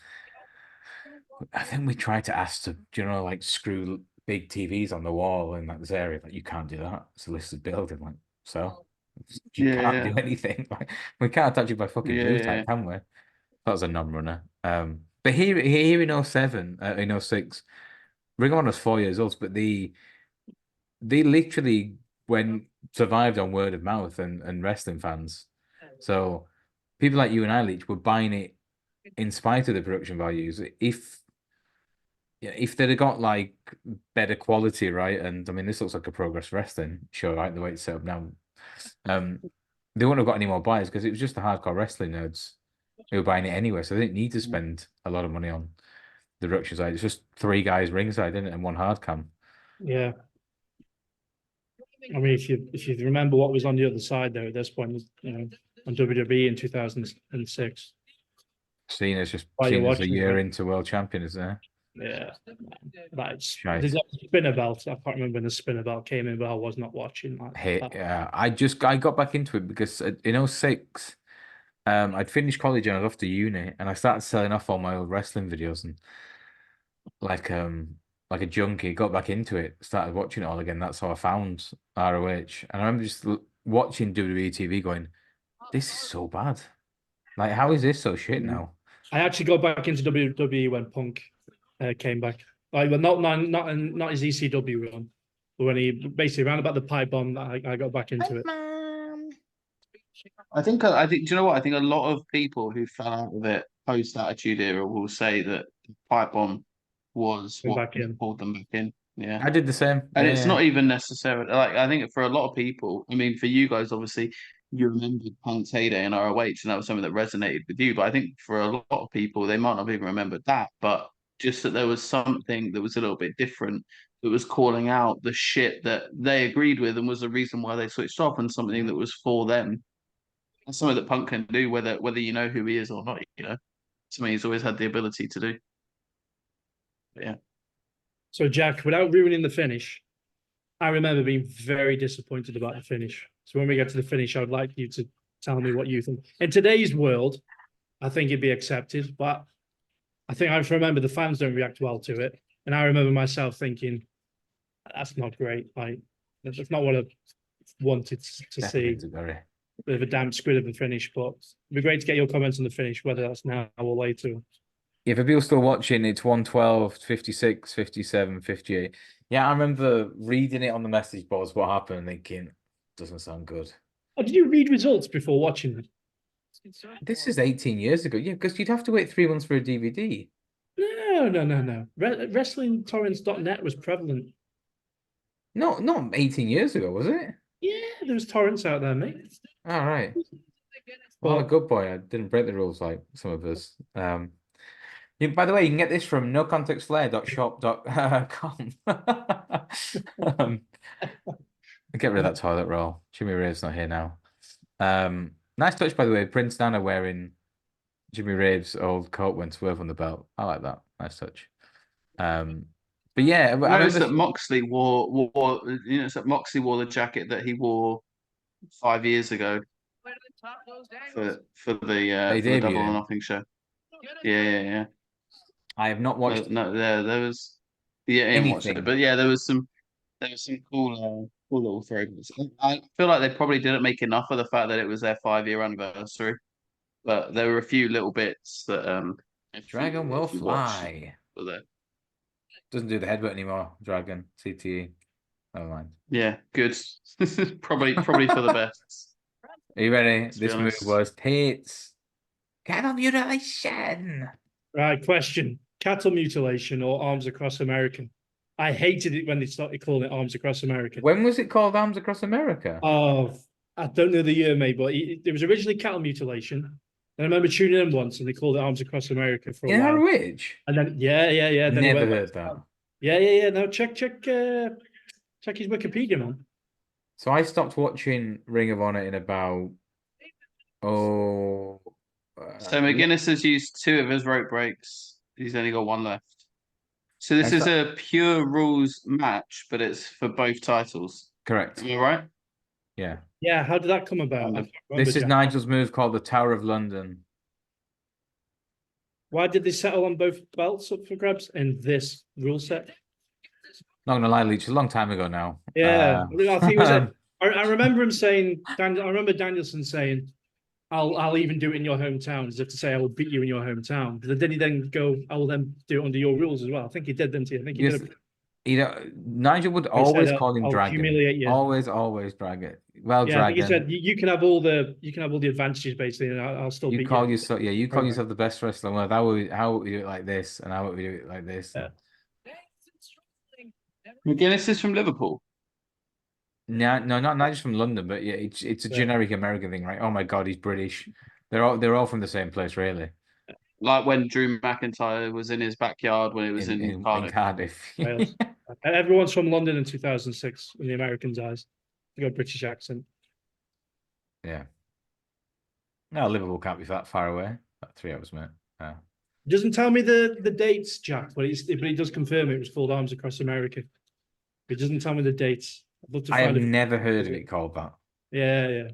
I think we tried to ask to like screw big TVs on the wall in this area, like you can't do that. It's a listed building, like so. You can't do anything. Like, we can't touch you by fucking blue tack, can we? That was a non-runner. But here in '07, in '06, Ring of Honor's 4 years old, but they literally survived on word of mouth and wrestling fans. So people like you and I, Leach, were buying it in spite of the production values. If they'd have got like better quality, right? And I mean, this looks like a Progress Wrestling show, right? The way it's set up now. They wouldn't have got any more buyers because it was just the hardcore wrestling nerds who were buying it anyway. So they didn't need to spend a lot of money on the production side. It's just 3 guys ringside, isn't it, and 1 hard cam. Yeah. I mean, if you remember what was on the other side there at this point, on WWE in 2006. Cena's a year into world champion, isn't there? Yeah, there's a spinner belt. I can't remember when the spinner belt came in, but I was not watching that. Yeah, I got back into it because in '06, I'd finished college and I was off to uni, and I started selling off all my old wrestling videos and like a junkie. Got back into it, started watching it all again. That's how I found ROH, and I remember just watching WWE TV, going, "This is so bad. Like, how is this so shit now?" I actually got back into WWE when Punk came back. Like, well, not his ECW run, but when he basically ran about the pipe bomb, I got back into it. I think. Do you know what? I think a lot of people who fell out of it post Attitude Era will say that the pipe bomb was what pulled them back in. Yeah, I did the same, and it's not even necessarily like I think for a lot of people. I mean, for you guys, obviously, you remembered Punk's heyday in ROH, and that was something that resonated with you. But I think for a lot of people, they might not have even remembered that, but just that there was something that was a little bit different that was calling out the shit that they agreed with and was the reason why they switched off, and something that was for them. And something that Punk can do, whether you know who he is or not, something he's always had the ability to do. But yeah. So, Jack, without ruining the finish, I remember being very disappointed about the finish. So when we get to the finish, I would like you to tell me what you think. In today's world, I think it'd be accepted, but I think I remember the fans don't react well to it. And I remember myself thinking, that's not great. Like, that's not what I wanted to see. A bit of a damp squid of a finish, but it'd be great to get your comments on the finish, whether that's now or later. Yeah, for people still watching, it's 112, 56, 57, 58. Yeah, I remember reading it on the message boards, what happened, and thinking, doesn't sound good. Oh, did you read results before watching it? This is 18 years ago. Yeah, because you'd have to wait 3 months for a DVD. No. WrestlingTorrents.net was prevalent. No, not 18 years ago, was it? Yeah, there was torrents out there, mate. All right. Well, a good boy. I didn't break the rules like some of us. By the way, you can get this from nocontextflair.shop.com. Get rid of that toilet roll. Jimmy Rave's not here now. Nice touch, by the way. Prince Nana wearing Jimmy Rave's old coat when Swerve on the belt. I like that. Nice touch. But yeah, I noticed that Moxley Moxley wore the jacket that he wore 5 years ago for the Double or Nothing show. Yeah. I have not watched. No, there was. Yeah, I didn't watch it, but yeah, there was some cool little throws. I feel like they probably didn't make enough of the fact that it was their 5-year anniversary, but there were a few little bits that Dragon will fly. Doesn't do the headbutt anymore. Dragon CTE. Never mind. Yeah, good. probably for the best. Are you ready? This move was tits. Cattle mutilation. Right, question. Cattle mutilation or arms across American? I hated it when they started calling it arms across America. When was it called arms across America? Oh, I don't know the year, mate, but it was originally cattle mutilation. And I remember tuning in once and they called it arms across America for a while. ROH? And then, yeah. Then never heard that. Yeah. No, check his Wikipedia, man. So I stopped watching Ring of Honor in about, so McGuinness has used 2 of his rope breaks. He's only got 1 left. So this is a pure rules match, but it's for both titles. Correct. Am I right? Yeah. Yeah, how did that come about? This is Nigel's move called the Tower of London. Why did they settle on both belts up for grabs in this rule set? Not gonna lie, Leach, a long time ago now. Yeah, I think it was. I remember him saying. I remember Danielson saying, "I'll even do it in your hometown," as if to say, "I will beat you in your hometown." But then he then go, "I will then do it under your rules as well." I think he did, didn't he? I think he did. Nigel would always call him Dragon. Humiliate you. Always Dragon. Well, yeah, Dragon. I think he said you can have all the advantages basically, and I'll still beat you. You call yourself the best wrestler. Well, how would we do it like this, and how would we do it like this? Yeah. McGuinness is from Liverpool. No, not just from London, but yeah, it's a generic American thing, right? Oh my God, he's British. They're all from the same place, really. Like when Drew McIntyre was in his backyard when it was in Cardiff. Everyone's from London in 2006 in the Americans' eyes. They got a British accent. Yeah. No, Liverpool can't be that far away. About 3 hours, mate. Yeah. Doesn't tell me the dates, Jack, but he does confirm it was called Arms Across America. He doesn't tell me the dates. I have never heard of it called that. Yeah.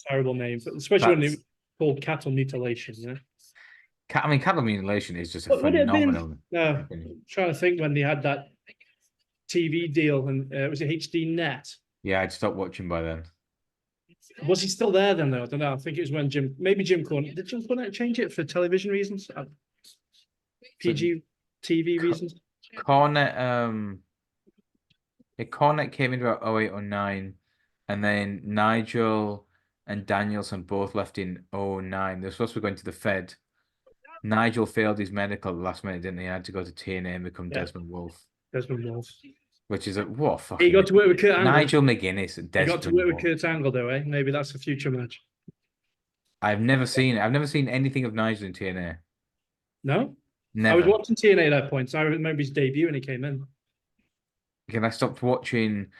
Terrible name, especially when it's called cattle mutilation. Yeah. Cattle mutilation is just a phenomenal. No, I'm trying to think when they had that TV deal, and was it HD Net? Yeah, I'd stopped watching by then. Was he still there then, though? I don't know. I think it was when Jim Cornette. Did Jim Cornette change it for television reasons? PG TV reasons? Cornette came in about 08 or 09, and then Nigel and Danielson both left in 09. They were supposed to be going to the Fed. Nigel failed his medical at the last minute, didn't he? He had to go to TNA and become Desmond Wolfe. Which is what fucking. He got to work with Kurt Angle. Nigel McGuinness. He got to work with Kurt Angle, though, eh? Maybe that's a future match. I've never seen it. I've never seen anything of Nigel in TNA. No? Never. I was watching TNA at that point, so I remember his debut when he came in. Again, I stopped watching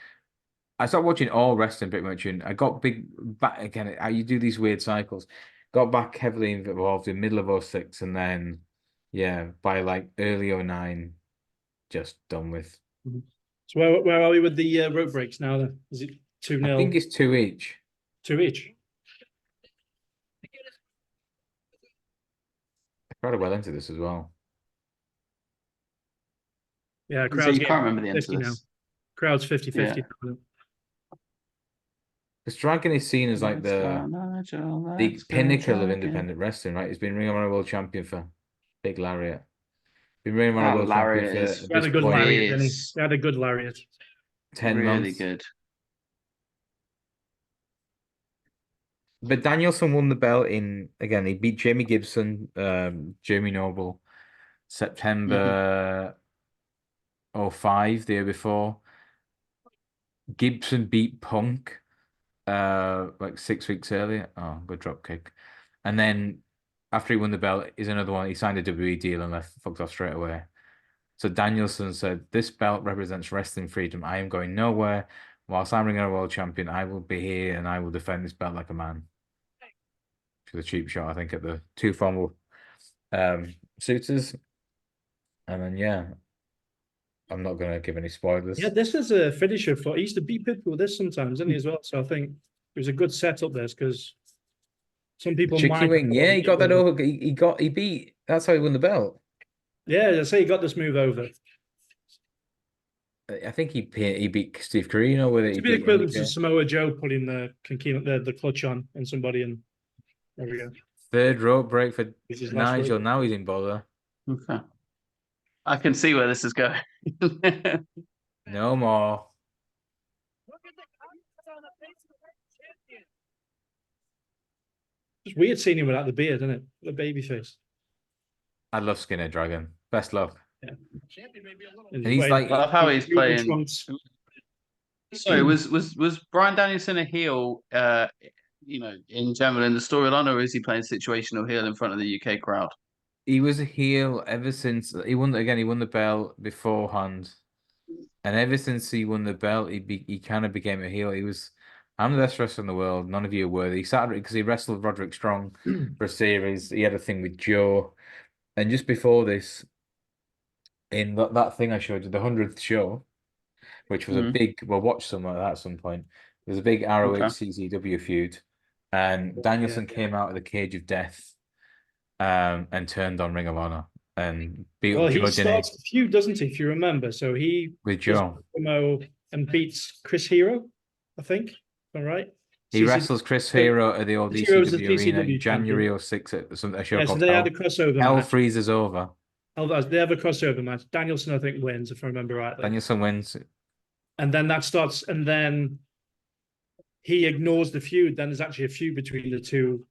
all wrestling pretty much, and I got back again. You do these weird cycles. Got back heavily involved in middle of 06, and then by like early 09, just done with. Mm-hmm. So where are we with the rope breaks now then? Is it 2-0? I think it's 2 each. 2 each. Quite well into this as well. Yeah, so you can't remember the end of this. Now. Crowd's 50-50. Yeah. Because Dragon is seen as like the pinnacle of independent wrestling, right? He's been Ring of Honor World Champion for Big Lariat. Been Ring of Honor World Champion for. He had a good lariat, didn't he? He had a good lariat. 10 months. Really good. But Danielson won the belt again, he beat Jamie Gibson, Jamie Noble, September 05, the year before. Gibson beat Punk like 6 weeks earlier. Oh, good drop kick. And then after he won the belt, is another one. He signed a WWE deal and fucked off straight away. So Danielson said, "This belt represents wrestling freedom. I am going nowhere. Whilst I'm Ring of Honor World Champion, I will be here and I will defend this belt like a man." for the cheap shot, I think, at the two formal suitors. And then, yeah, I'm not going to give any spoilers. Yeah, this is a finisher for. He used to beat Pitbull with this sometimes, didn't he, as well? So I think it was a good setup there because some people Chicky might. wing, yeah, he got that over. He beat. That's how he won the belt. Yeah, I say he got this move over. I think he beat Steve Corino with it. It's the equivalent to Samoa Joe putting the clutch on somebody, and there we go. Third rope break for Nigel. Now he's in bother. Okay. I can see where this is going. No more. It's weird seeing him without the beard, isn't it? The baby face. I love Skinner Dragon. Best love. Yeah. And he's like, I love how he's playing. Sorry, was Bryan Danielson a heel? In general in the storyline, or is he playing situational heel in front of the UK crowd? He was a heel ever since he won. Again, he won the belt beforehand, and ever since he won the belt, he kind of became a heel. I'm the best wrestler in the world. None of you are worthy. He started because he wrestled Roderick Strong for a series. He had a thing with Joe, and just before this, in that thing I showed you, the 100th show, which was a big. We'll watch some of that at some point. There's a big ROH CZW feud, and Danielson came out of the cage of death, and turned on Ring of Honor and beat Joe. He starts the feud, doesn't he? If you remember, so he with Joe and beats Chris Hero, I think. All right. He wrestles Chris Hero at the old ECW arena in January 06 at a show called so they had a crossover. Hell Freezes Over. They have a crossover match. Danielson, I think, wins, if I remember rightly. Danielson wins. And then that starts, and then he ignores the feud. Then there's actually a feud between the two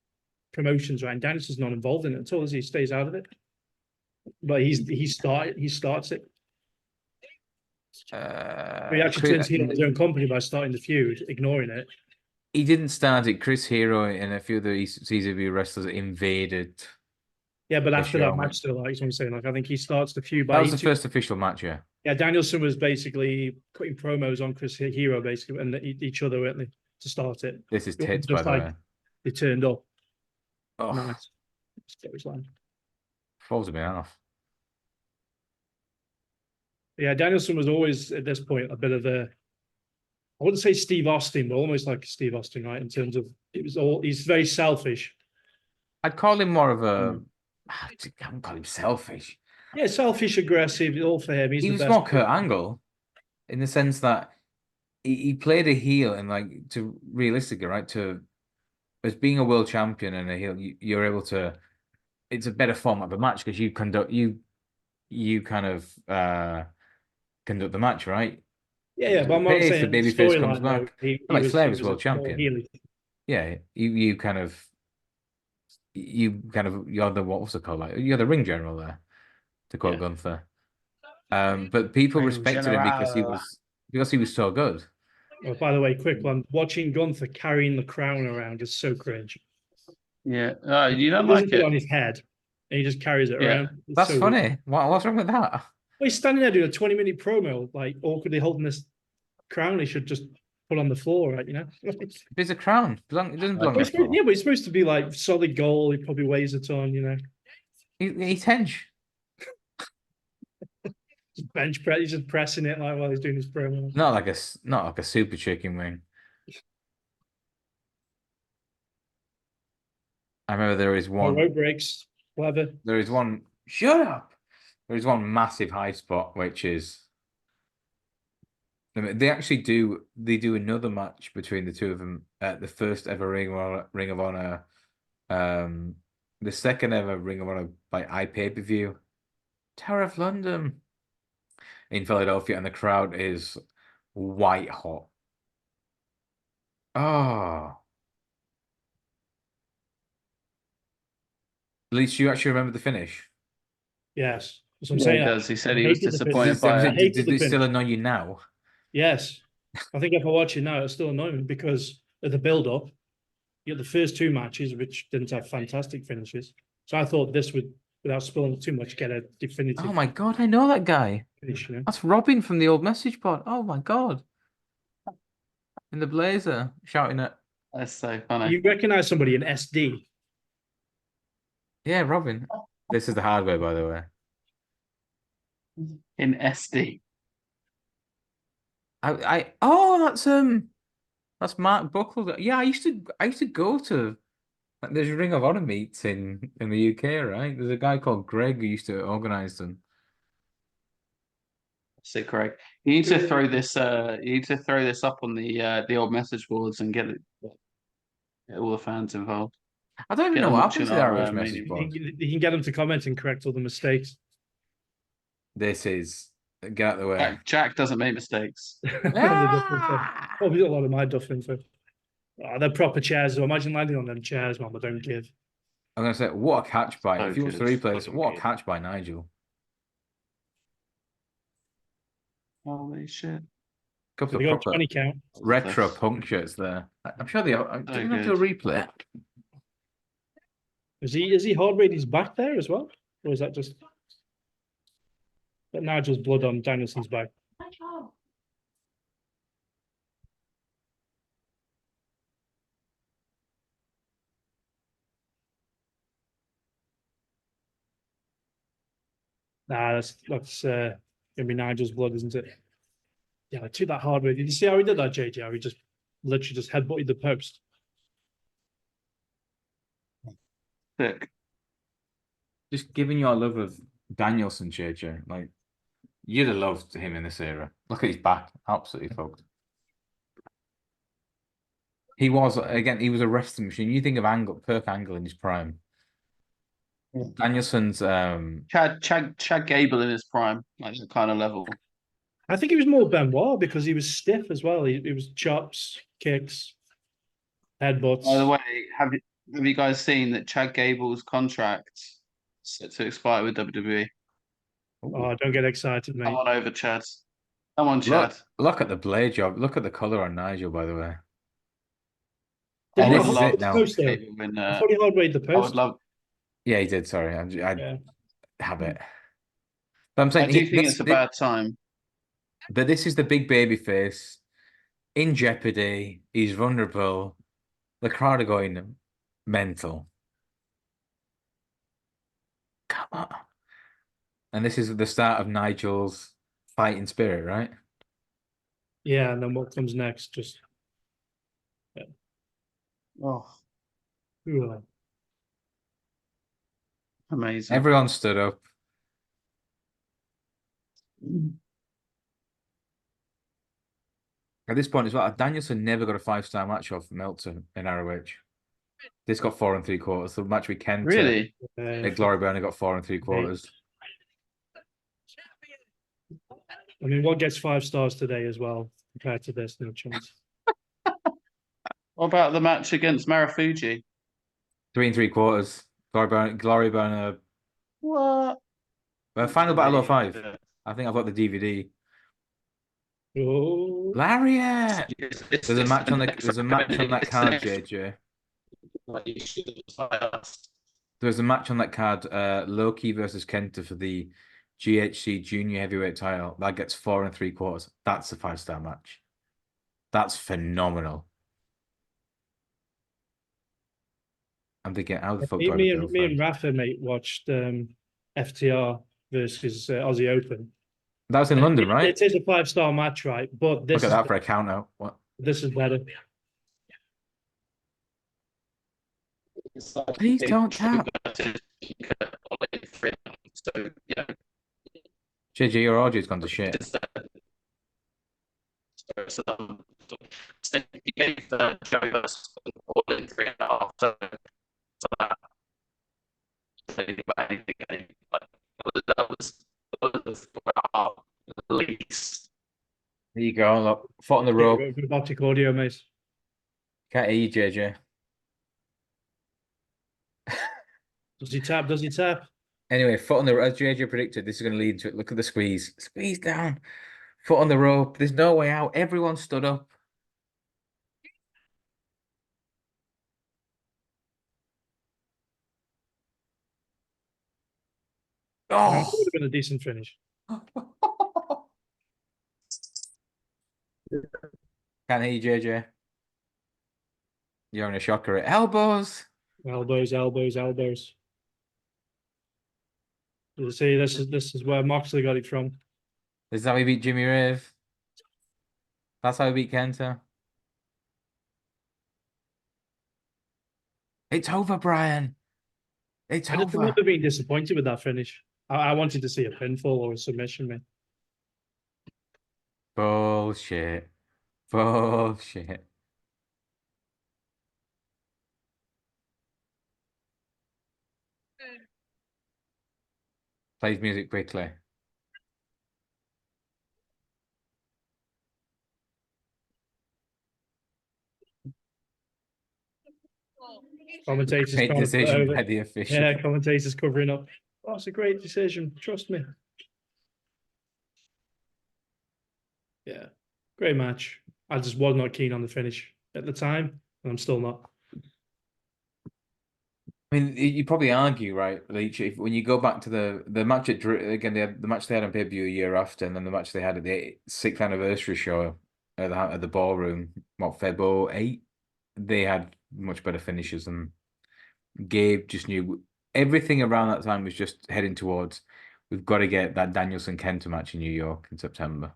promotions, right? And Danielson's not involved in it at all, as he stays out of it. But he starts it. He actually turns heel on his own company by starting the feud, ignoring it. He didn't start it. Chris Hero and a few of the CZW wrestlers invaded. Yeah, but after that match, still, like I'm saying, I think he starts the feud. That was the first official match, yeah. Yeah, Danielson was basically putting promos on Chris Hero, basically, and each other, weren't they, to start it. This is tits, by the way. They turned up. Oh, nice. Falls me off. Yeah, Danielson was always at this point a bit of I wouldn't say Steve Austin, but almost like Steve Austin, right? In terms of he's very selfish. I'd call him more of a. I can't call him selfish. Yeah, selfish, aggressive, all for him. He was more Kurt Angle, in the sense that he played a heel, and to realistically, right, as being a world champion and a heel, you're able to. It's a better format of a match because you conduct the match, right? Yeah, but I'm not saying the babyface comes back. Flair was world champion. Yeah, you're the what's it called? You're the ring general there, to quote Gunther. But people respected him because he was so good. Oh, by the way, quick one: watching Gunther carrying the crown around is so cringe. Yeah, you don't like it on his head, and he just carries it around. That's so funny. Weird. What's wrong with that? Well, he's standing there doing a 20-minute promo, awkwardly holding this crown. He should just put on the floor, right? It's a crown. It doesn't belong on the floor. Yeah, but it's supposed to be solid gold. He probably weighs a ton, He's hench. Just bench press. He's just pressing it while he's doing his promo. Not like a super chicken wing. I remember there is one. Road breaks, whatever. There is one. Shut up. There is one massive high spot, which is. They actually do. They do another match between the two of them at the first ever Ring of Honor, the second ever Ring of Honor by iPay-per-view, Tower of London, in Philadelphia, and the crowd is white hot. Oh. At least you actually remember the finish. Yes. That's what I'm saying. He does. He said he was disappointed by it. Did it still annoy you now? Yes. I think if I watch it now, it's still annoying because of the build-up. You got the first two matches, which didn't have fantastic finishes. So I thought this would, without spilling too much, get a definitive. Oh my God, I know that guy. Finish, That's Robin from the old message board. Oh my God. In the blazer, shouting at. That's so funny. Oh, You recognize somebody in SD? Yeah, Robin. This is the hard way, by the way. In SD. That's Mark Buckle. Yeah, I used to go to like, there's Ring of Honor meets in the UK, right? There's a guy called Greg who used to organize them. So Craig, you need to throw this. You need to throw this up on the old message boards and get all the fans involved. I don't even Get know them what watching happened to the our ROH main message event. board. You can get them to comment and correct all the mistakes. This is get out of the way. Jack doesn't make mistakes. Ah! Probably a lot of my duff info. Oh, they're proper chairs. So imagine landing on them chairs, man. But don't give. I'm gonna say, what a catch by So if you watch the good, replays, so what a good. catch by Nigel. Holy shit! Couple So they of got proper 20 count. retro punk shirts there. I'm sure they are. Do you not do a good. replay? Is he hard rated his back there as well? Or is that just but Nigel's blood on Danielson's back? Nah, that's gonna be Nigel's blood, isn't it? Yeah, I took that hard way. Did you see how he did that, JJ? How he just literally just headbutted the post. Sick. Just giving your love of Danielson, JJ. Like you'd have loved him in this era. Look at his back, absolutely fucked. He was he was a wrestling machine. You think of Perk Angle in his prime. Danielson's Chad Gable in his prime, like that kind of level. I think he was more Benoit because he was stiff as well. He was chops, kicks, headbutts. By the way, have you guys seen that Chad Gable's contract set to expire with WWE? Oh, don't get excited, mate. Come on over, Chad. Come on, Chad. Look at the blade job. Look at the color on Nigel, by the way. Did This is it now. I thought he hard weighed the post. I would love. Yeah, he did. Sorry, I have it. But I'm I saying do think it's a bad time. But this is the big baby face in jeopardy. He's vulnerable. The crowd are going mental. Come on. And this is the start of Nigel's fighting spirit, right? Yeah, and then what comes next? Just Oh, ooh. amazing. Everyone stood up. At this point as well, Danielson never got a 5-star match off Meltzer in ROH. This got 4 3/4. The match with Kent, Really? Glory Burner got 4 3/4. I mean, what gets 5 stars today as well compared to this? No chance. What about the match against Marufuji? 3 3/4. Glory Burner. What? Final Battle 05. I think I've got the DVD. Oh, Lariat! There's a match on that card, JJ. There's a match on that card, Loki versus Kenta for the GHC Junior Heavyweight title. That gets 4 3/4. That's a 5-star match. That's phenomenal. I'm thinking, how the fuck do I me and Rafa, mate, watched FTR versus Aussie Open. That was in London, right? It is a 5-star match, right? But this look at that for a count out. What? This is better. Please don't tap. So, yeah. JJ, your audio's gone to shit. He gave Joey Versus all in 3.5. So that anything, that was at least. There you go. Look, foot on the rope. Good optic audio, mate. Can't hear you, JJ. Does he tap? Does he tap? Anyway, foot on the rope. As JJ predicted, this is going to lead to it. Look at the squeeze. Squeeze down. Foot on the rope. There's no way out. Everyone stood up. Oh, that would have been a decent finish. Can't hear you, JJ. You're in a shocker. Elbows. Elbows, elbows, elbows. You see, this is where Moxley got it from. This is how he beat Jimmy Rave. That's how he beat Kenta. It's over, Brian. It's I just over. remember being disappointed with that finish. I wanted to see a pinfall or a submission, man. Bullshit. Bullshit. Plays music quickly. Commentators Great trying to put it decision over. by the official. Yeah, commentators covering up. Oh, it's a great decision. Trust me. Yeah, great match. I just was not keen on the finish at the time, and I'm still not. I mean, you probably argue, right, Leach, when you go back to the match at again, the match they had on pay-per-view a year after, and then the match they had at the 6th anniversary show at the ballroom, what, February 8, they had much better finishes, and Gabe just knew everything around that time was just heading towards, we've got to get that Danielson Kenta match in New York in September.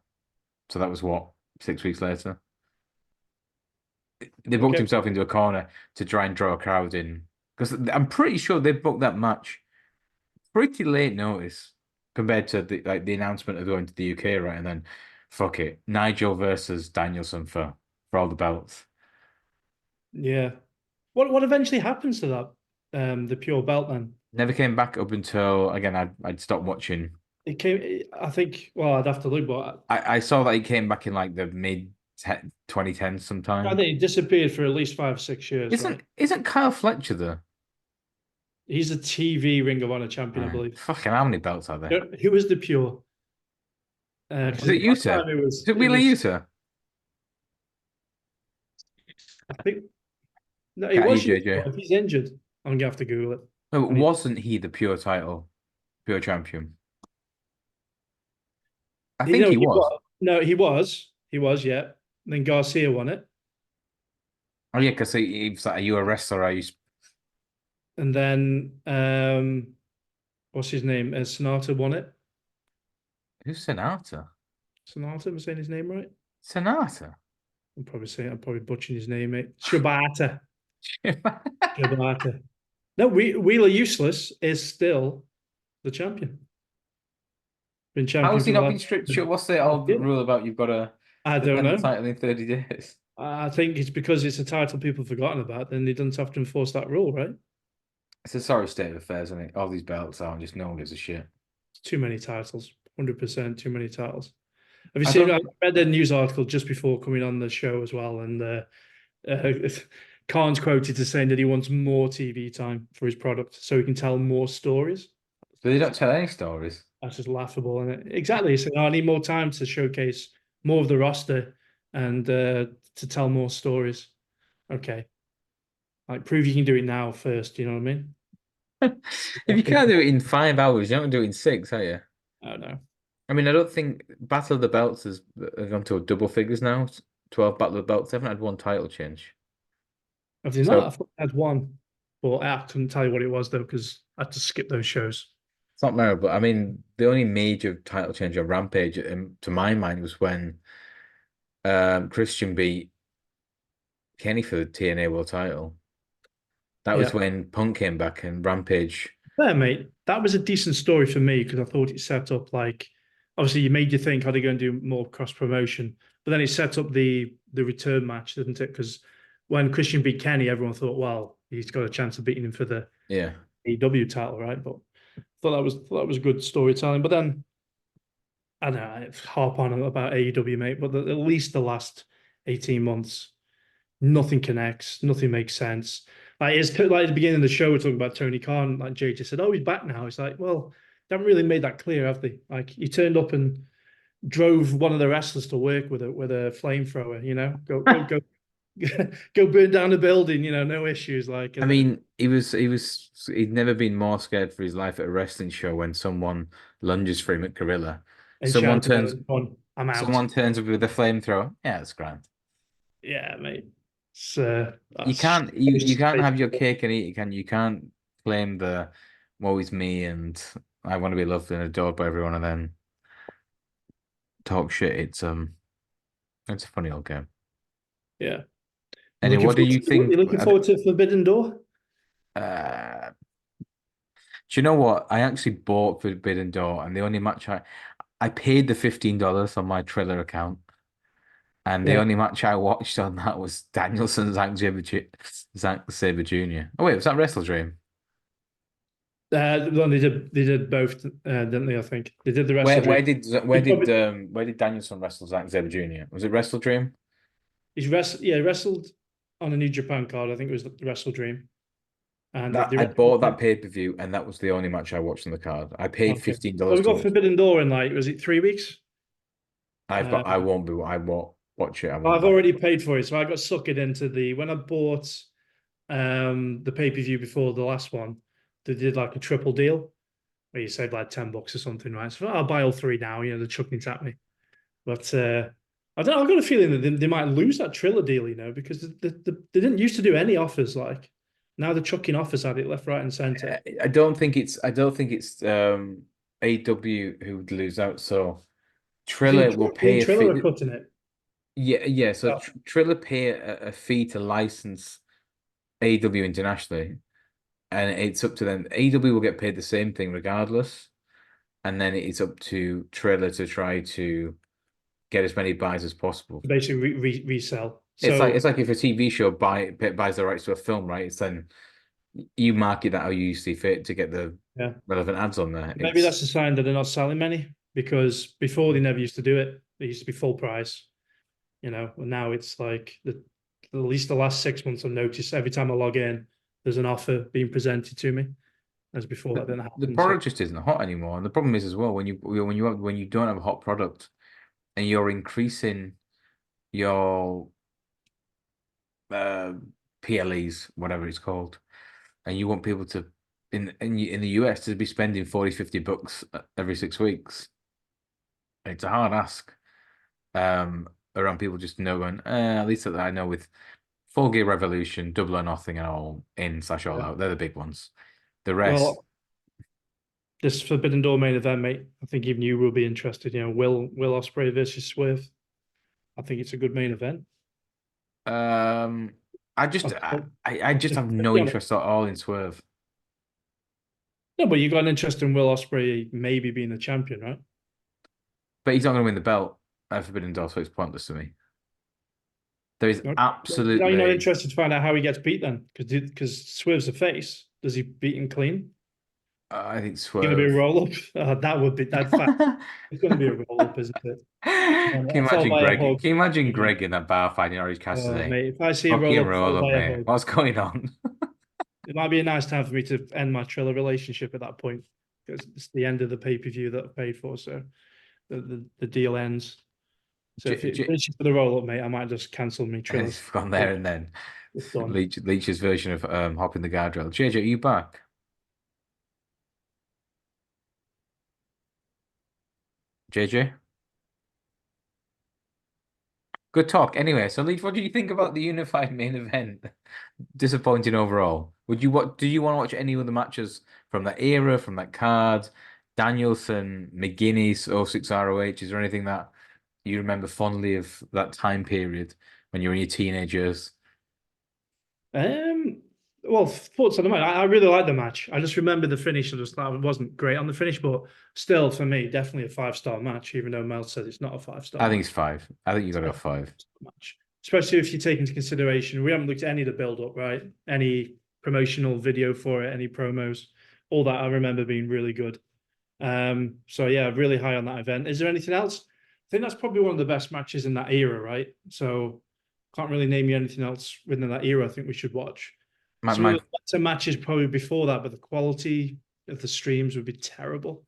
So that was what, 6 weeks later? They booked himself into a corner to try and draw a crowd in. Because I'm pretty sure they booked that match pretty late notice compared to the announcement of going to the UK, right? And then fuck it. Nigel versus Danielson for all the belts. Yeah. What eventually happens to that? The pure belt then? Never came back up until again I'd stopped watching. It came, I think, well, I'd have to look, but I saw that he came back in like the mid 2010s sometime. I think he disappeared for at least 5 or 6 years. Isn't Kyle Fletcher there? He's a TV Ring of Honor champion, I believe. Fucking how many belts are there? Who was the pure? Is it Yuta? Is it Wheeler Yuta? I think no, he was. If he's injured, I'm gonna have to Google it. No, wasn't he the pure champion? I think he was. No, he was. He was, yeah. Then Garcia won it. Oh yeah, because he was like, "Are you a wrestler? Are you?" And then, what's his name? Sonata won it. Who's Sonata? Sonata, am I saying his name right? Sonata. I'm probably butchering his name, mate. Shibata. Shibata. No, Wheeler Useless is still the champion. Been champion. How has he not been stripped? What's the old rule about you've got to defend the title in 30 days? I think it's because it's a title people have forgotten about, then they don't have to enforce that rule, right? It's a sorry state of affairs, isn't it? All these belts are just no one gives a shit. Too many titles. 100% too many titles. Have you seen? I read the news article just before coming on the show as well, and Khan's quoted as saying that he wants more TV time for his product so he can tell more stories. But they don't tell any stories. That's just laughable, isn't it? Exactly. So I need more time to showcase more of the roster and to tell more stories. Okay. Like, prove you can do it now first, you know what I mean? If you can't do it in 5 hours, you don't do it in 6, are you? I don't know. I mean, I don't think Battle of the Belts has gone to double figures now. 12 Battle of the Belts. They haven't had one title change. Have they not? I thought I had one. But I couldn't tell you what it was, though, because I had to skip those shows. It's not memorable. I mean, the only major title change on Rampage, to my mind, was when Christian beat Kenny for the TNA World title. That was when Punk came back and Rampage. Yeah, mate. That was a decent story for me because I thought it set up like, obviously, you made you think, are they going to do more cross promotion? But then it set up the return match, didn't it? Because when Christian beat Kenny, everyone thought, well, he's got a chance of beating him for the AEW title, right? But I thought that was good storytelling. But then I don't know, I harp on about AEW, mate. But at least the last 18 months, nothing connects, nothing makes sense. Like, it's like at the beginning of the show, we're talking about Tony Khan. Like Jay just said, "Oh, he's back now." It's like, well, they haven't really made that clear, have they? Like, he turned up and drove one of the wrestlers to work with a flamethrower. You know, go go burn down a building. You know, no issues. Like, I mean, he'd never been more scared for his life at a wrestling show when someone lunges for him at Gorilla. Someone turns up with a flamethrower. Yeah, it's grand. Yeah, mate. You can't have your cake and eat it, can you? You can't claim the woe is me and I want to be loved and adored by everyone, and then talk shit. It's a funny old game. Yeah. Anyway, what do you think? You're looking forward to Forbidden Door? Do you know what? I actually bought Forbidden Door, and the only match I paid the $15 on my Triller account, and the only match I watched on that was Danielson Zack Sabre Jr. Oh wait, was that Wrestle Dream? They did both, didn't they? I think they did the Wrestle Dream. Where did Danielson wrestle Zack Sabre Jr.? Was it Wrestle Dream? He wrestled on a New Japan card. I think it was the Wrestle Dream. And I bought that pay-per-view, and that was the only match I watched on the card. I paid $15. Well, we got Forbidden Door in was it 3 weeks? I won't watch it. I've already paid for it, so I got suckered into when I bought the pay-per-view before the last one. They did like a triple deal where you saved like $10 or something, right? So I'll buy all 3 now. They're chucking it at me, but I've got a feeling that they might lose that Triller deal, because they didn't used to do any offers. Like now they're chucking offers at it left, right, and center. I don't think it's AW who would lose out. So Triller will pay a Triller fee. are cutting it. Yeah. So Triller pay a fee to license AW internationally, and it's up to them. AW will get paid the same thing regardless, and then it's up to Triller to try to get as many buys as possible. Basically, resell. It's like if a TV show buys the rights to a film, right? It's then you market that how you see fit to get the relevant ads on there. Maybe that's a sign that they're not selling many, because before they never used to do it. They used to be full price, and now it's like at least the last 6 months I've noticed every time I log in, there's an offer being presented to me. As before that didn't happen. The product just isn't hot anymore, and the problem is as well when you don't have a hot product, and you're increasing your PLEs, whatever it's called, and you want people to in the US to be spending $40-50 every 6 weeks. It's a hard ask around people just knowing, at least that I know with Full Gear Revolution, Double or Nothing, and All In/All Out, they're the big ones. The rest. This Forbidden Door main event, mate, I think even you will be interested. Will Ospreay versus Swerve. I think it's a good main event. I just have no interest at all in Swerve. No, but you got an interest in Will Ospreay maybe being the champion, right? But he's not going to win the belt at Forbidden Door, so it's pointless to me. There is absolutely. Are you not interested to find out how he gets beat then? Because Swerve's a face. Does he beat him clean? I think Swerve. It's going to be a roll up. That would be that. It's going to be a roll up, isn't it? Can you imagine Greg in that bar fighting Orange Cassidy? Mate, if I see a roll up, mate. What's going on? It might be a nice time for me to end my Triller relationship at that point, because it's the end of the pay-per-view that I paid for, so the deal ends. So if it's for the roll up, mate, I might just cancel me Triller. It's gone there and then. Leach's version of hopping the guardrail. JJ, are you back? JJ? Good talk. Anyway, so Leach, what do you think about the unified main event? Disappointing overall. Do you want to watch any other matches from that era, from that card? Danielson, McGuinness, 06 ROH, is there anything that you remember fondly of that time period when you were in your teenagers? Well, thoughts on the match. I really liked the match. I just remember the finish. I just thought it wasn't great on the finish, but still, for me, definitely a 5-star match, even though Mel said it's not a 5-star. I think it's 5. I think you got a 5. Match. Especially if you take into consideration, we haven't looked at any of the build-up, right? Any promotional video for it, any promos, all that I remember being really good. So yeah, really high on that event. Is there anything else? I think that's probably one of the best matches in that era, right? So can't really name you anything else within that era I think we should watch. Some of the better matches probably before that, but the quality of the streams would be terrible.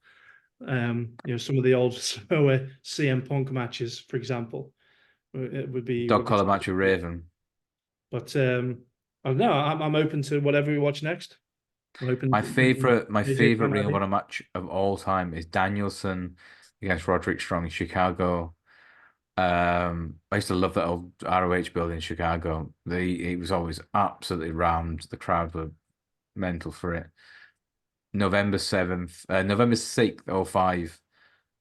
Some of the old CM Punk matches, for example, it would be dog collar match with Raven. But I don't know. I'm open to whatever we watch next. My favorite Ring of Honor match of all time is Danielson against Roderick Strong in Chicago. I used to love that old ROH building in Chicago. It was always absolutely rammed. The crowd were mental for it. November 7th, November 6th, 05.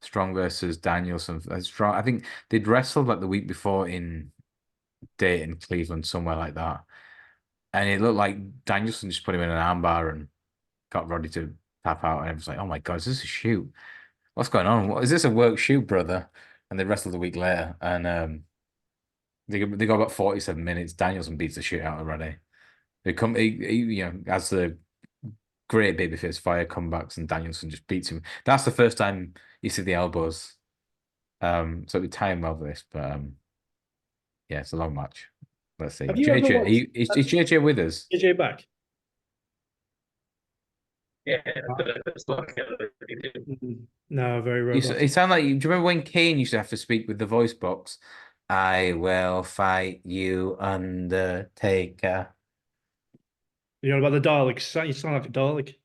Strong versus Danielson. Strong. I think they'd wrestled like the week before in Dayton, Cleveland, somewhere like that. And it looked like Danielson just put him in an armbar and got ready to tap out. And it was like, oh my God, is this a shoot? What's going on? What is this, a work shoot, brother? And they wrestled a week later. And they got about 47 minutes. Danielson beats the shit out of Roddy. As the great babyface fire comebacks, and Danielson just beats him. That's the first time you see the elbows. So it'd be time well for this, but yeah, it's a long match. Let's see. JJ, is JJ with us? JJ back? Yeah. No, very robust. It sounded like, do you remember when Kane used to have to speak with the voice box? I will fight you, Undertaker. You know about the Daleks? You sound like a Dalek.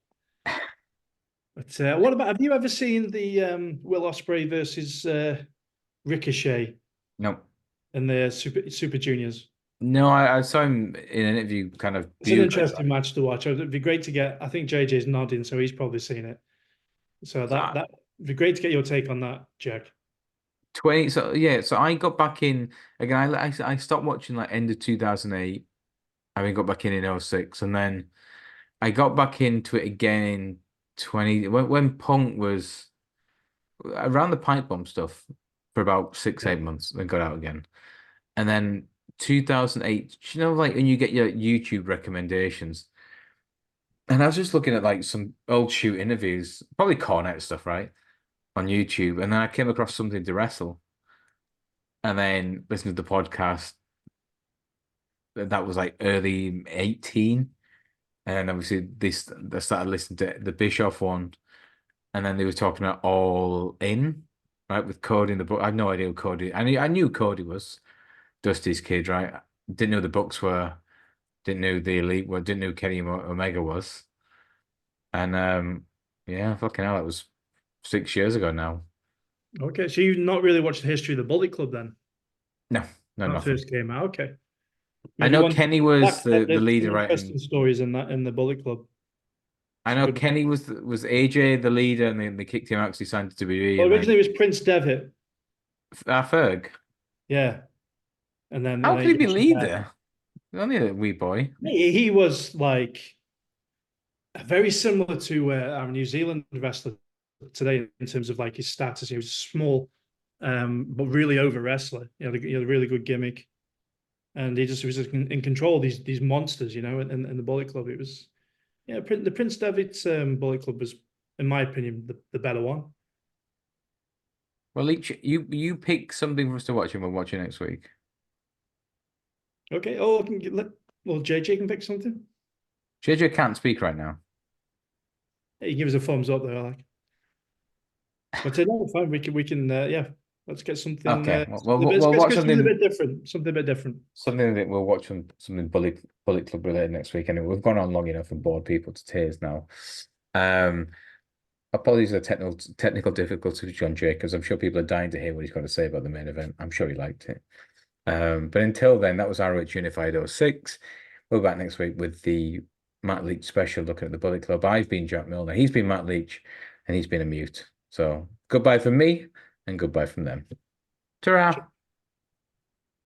But what about? Have you ever seen the Will Ospreay versus Ricochet? No. And the Super Juniors? No, I saw him in an interview. Kind of. It's an interesting match to watch. It'd be great to get. I think JJ's nodding, so he's probably seen it. So that would be great to get your take on that, Jack. 20. So yeah. So I got back in again. I stopped watching like end of 2008. I mean, got back in 06, and then I got back into it again in 20 when Punk was around the pipe bomb stuff for about 6-8 months, then got out again. And then 2008, you know, like when you get your YouTube recommendations, and I was just looking at like some old shoot interviews, probably Cornette stuff, right, on YouTube, and then I came across Something to Wrestle, and then listened to the podcast. That was like early 18. And obviously they started listening to the Bischoff one. And then they were talking about All In, right? With Cody in the book. I had no idea who Cody. I knew Cody was Dusty's kid, right? Didn't know who the Bucks were. Didn't know who the Elite were. Didn't know who Kenny Omega was. And yeah, fucking hell, that was 6 years ago now. Okay, so you've not really watched the history of the Bullet Club then? No, That first came out. Okay. I know Kenny was the leader, right? Interesting stories in the Bullet Club. I know Kenny was AJ the leader, and then they kicked him out because he signed to WWE. Well, originally it was Prince Devitt. Ferg. Yeah. And then how could he be leader? Only a wee boy. He was like very similar to our New Zealand wrestler today in terms of like his status. He was small, but really over wrestler. He had a really good gimmick. And he was in control of these monsters, you know, in the Bullet Club. It was, yeah, the Prince Devitt's Bullet Club was, in my opinion, the better one. Well, Leach, you pick something for us to watch, and we'll watch it next week. Okay. Oh, JJ can pick something. JJ can't speak right now. He gives a thumbs up there, like. But no, fine. We can yeah. Let's get something. Okay. We'll watch something a bit different. Something a bit different. Something that we'll watch something Bullet Club related next week. Anyway, we've gone on long enough and bored people to tears now. Apologies for the technical difficulties with John Jacobs. I'm sure people are dying to hear what he's got to say about the main event. I'm sure he liked it. But until then, that was ROH Unified 06. We're back next week with the Matt Leach special, looking at the Bullet Club. I've been Jack Milner. He's been Matt Leach, and he's been a mute. So goodbye from me, and goodbye from them. Ta-ra!